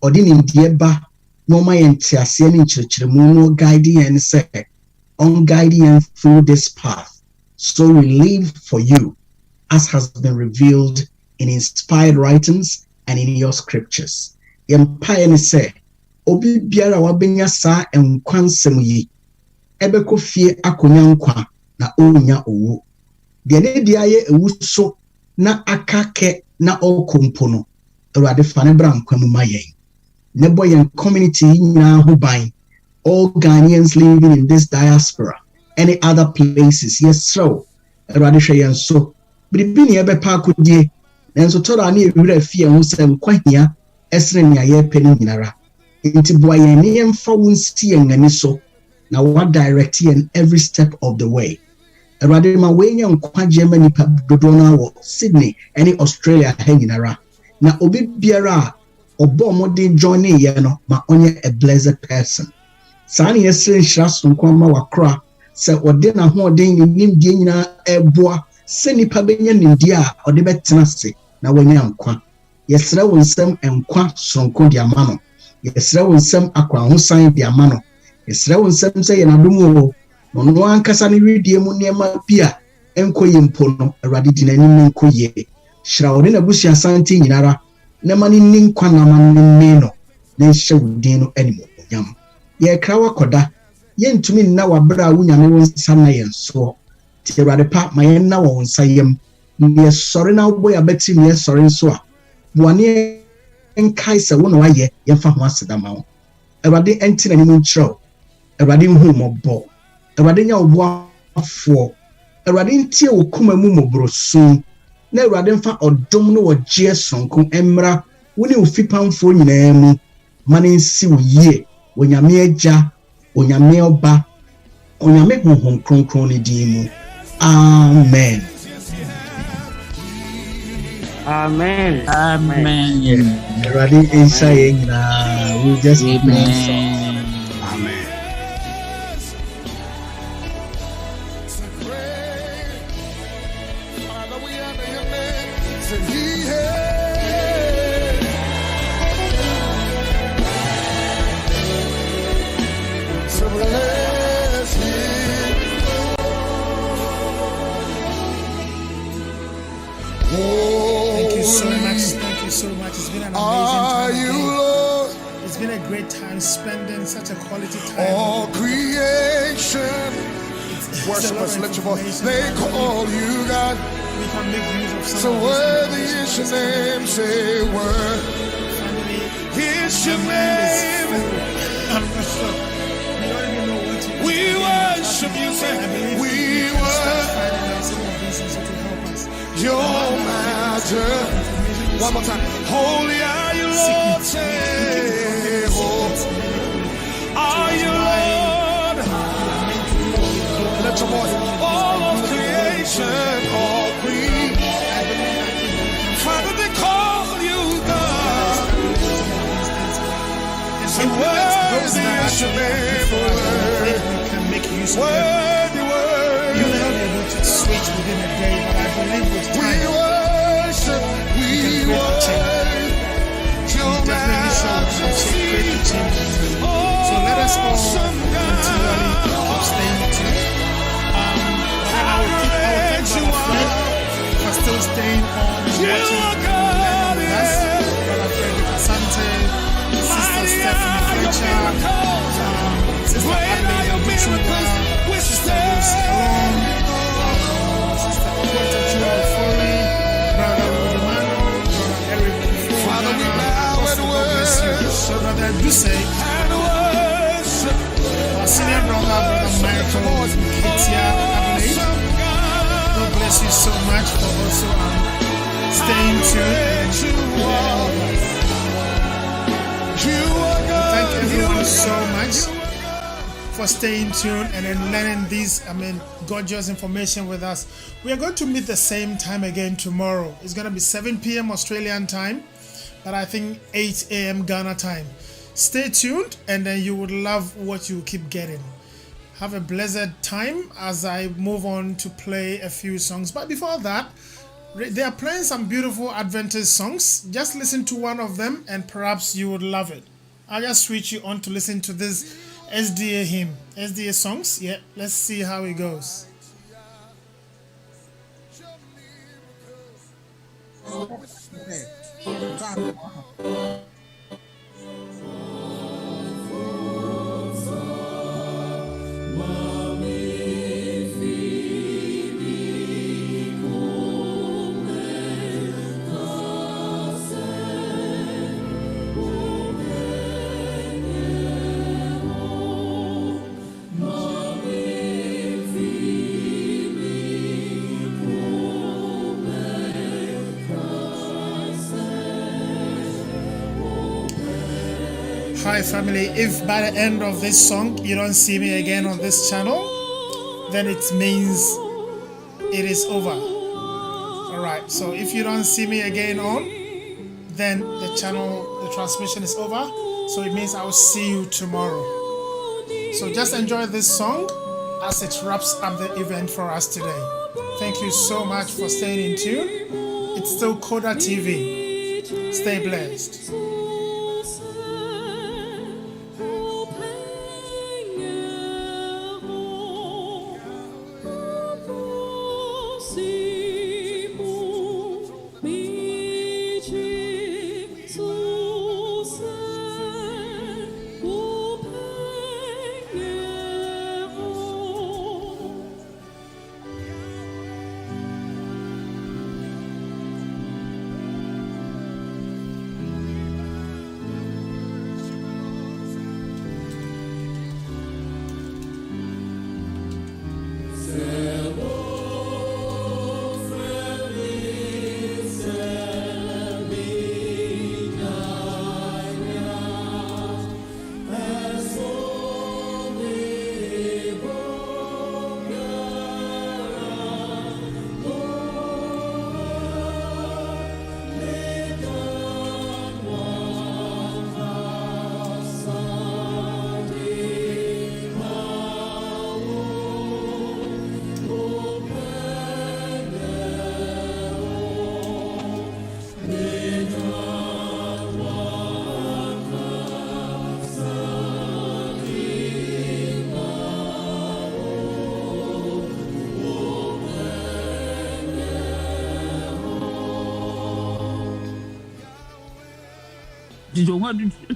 Speaker 2: ɔde nimdeɛ ba na ɔma yɛn nteaseɛ ne nkyerɛkyerɛmu no guide yɛn sɛ on guide yɛn through this path so we live for you as has been revealed in inspired writings and in your scriptures. Yɛmpaeɛ ne sɛ obi biara a wabɛnya saa nkwa nsɛm yi ɛbɛkɔ fie akɔnya nkwa na ɔnya owu. Deɛ ne deɛ ayɛ ewu so na akakɛ na ɔkɔ mpo no Awurade fa ne bra nkwa mu ma yɛn. Ne bɔ yɛn community nyinaa ho ban. All Ghanaians living in this diaspora, any other places, yes, so Awurade hwɛ yɛn so. Biribi ne yɛbɛpa akodie nanso tɔrɔ a ne yɛwura fie ho sɛ nkwa hia ɛsene nea yɛpɛ no nyinara. Nti boa yɛn ne yɛmfa wo nsi yɛn ani so na wa direct yɛn every step of the way. Awurade ma wɔnyɛ nkwagye ma nipa dodoɔ no wɔ Sydney ɛne Australia ha nyinara. Na obi biara a ɔbɔ ɔmɔden join yɛ no ma ɔnyɛ a blessed person. Saa ne yɛsrɛ nhyira sonko ma wakora sɛ ɔde n'ahoɔden ne nimdeɛ nyinaa ɛboa sɛ nipa bɛnya nimdeɛ a ɔde bɛtena ase na wɔanya nkwa. Yɛsrɛ wo nsɛm nkwa sonko de ama no. Yɛsrɛ wo nsɛm akwahosan de ama no. Yɛsrɛ wo nsɛm sɛ yɛn adom o no no ankasa ne redie mu nneɛma bi a ɛnkɔ yɛ mpo no Awurade di n'anim nkɔ yie. Hyira wo ne n'abusua sante nyinara na ma ne nni nkwa na ma ne nne no na nhyɛ wo din no animuonyam. Yɛkra wakɔda yɛntumi nna wabere a wonyame wo nsa na yɛn soɔ. Ti Awurade pa ma yɛn na wɔ wo nsa yam. Yɛsɔre na wobɔ yɛ abɛti ne yɛsɔre nso a boane nkae sɛ wo na wayɛ yɛmfa ho aseda ma wo. Awurade ɛnti n'anim nkyerɛ wo. Awurade nhu mmɔbɔ. Awurade nya wo boafoɔ. Awurade ntie wo koma mu mmɔborɔsu. Na Awurade mfa ɔdom no wɔ gyeɛ sonko mmra wo ne wo fipamfoɔ nyinaa mu ma ne nsi wo yie. Onyame agya, onyame ɔba, onyame honhom kronkron ne din mu. Amen.
Speaker 8: Amen.
Speaker 17: Amen.
Speaker 2: Awurade nsa yɛn nyinaa. We just
Speaker 17: Amen.
Speaker 10: Amen.
Speaker 4: Thank you so much. Thank you so much. It's been an amazing time. It's been a great time spending such a quality time.
Speaker 19: All creation, worship us, let your voice. They call you God.
Speaker 4: We can make use of some
Speaker 19: So
Speaker 4: of
Speaker 19: worthy
Speaker 4: this
Speaker 19: is your name, say word. It's your name.
Speaker 4: I'm not sure. We don't even know what to do.
Speaker 19: We worship you, say we worship your matter. One more time. Holy are you, Lord. Say, oh, are you, Lord? Let your voice. All of creation, all creed. Father, they call you God. So worthy is your name, worthy, worthy.
Speaker 4: You may not be able to switch within a day, but I believe with time,
Speaker 19: we worship your majesty.
Speaker 4: So let us all continually keep staying tuned. I will thank Brother Fred for still staying on and watching with us. Brother Frederick Asante, Sister Stephanie Fletcher, Sister Adelaide Abuchua, Sister Rose Alon, Sister Okwata Chua-Ofori, Brother Rodemano, Brother Eric Father, we bow and worship. So Brother Duse, our senior brother, Brother Michael Ketia Adelaide. God bless you so much for also staying tuned. Thank everyone so much for staying tuned and then learning this, gorgeous information with us. We are going to meet the same time again tomorrow. It's going to be 7 p.m. Australian time. but I think 8 a.m. Ghana time. Stay tuned, and then you would love what you keep getting. Have a blessed time as I move on to play a few songs. But before that, they are playing some beautiful Adventist songs. Just listen to one of them and perhaps you would love it. I'll just switch you on to listen to this SDA hymn, SDA songs. Yeah, let's see how it goes. Hi family, if by the end of this song you don't see me again on this channel, then it means it is over. Alright, so if you don't see me again on, then the transmission is over. So it means I will see you tomorrow. So just enjoy this song as it wraps up the event for us today. Thank you so much for staying in tune. It's still Coda TV. Stay blessed.
Speaker 17: Did you want to?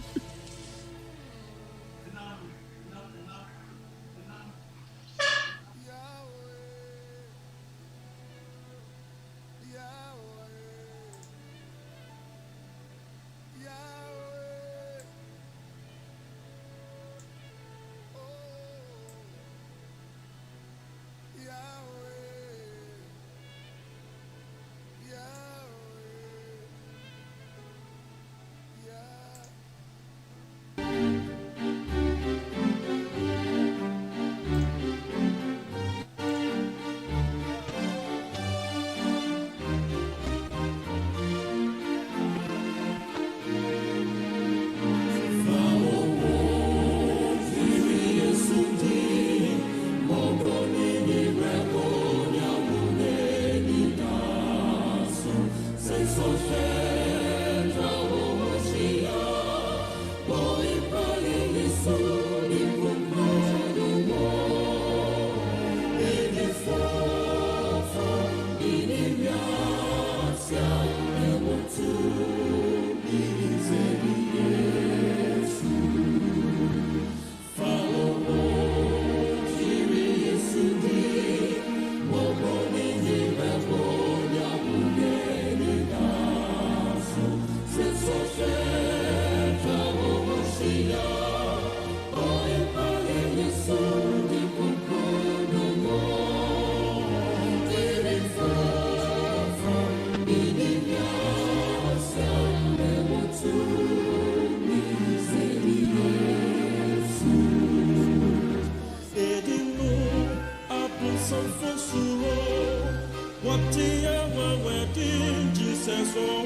Speaker 20: What the wedding Jesus, oh,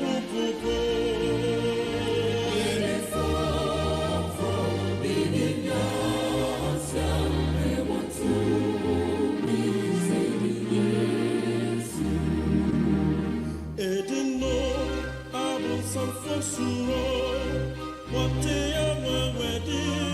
Speaker 20: fosuro, what they are ready.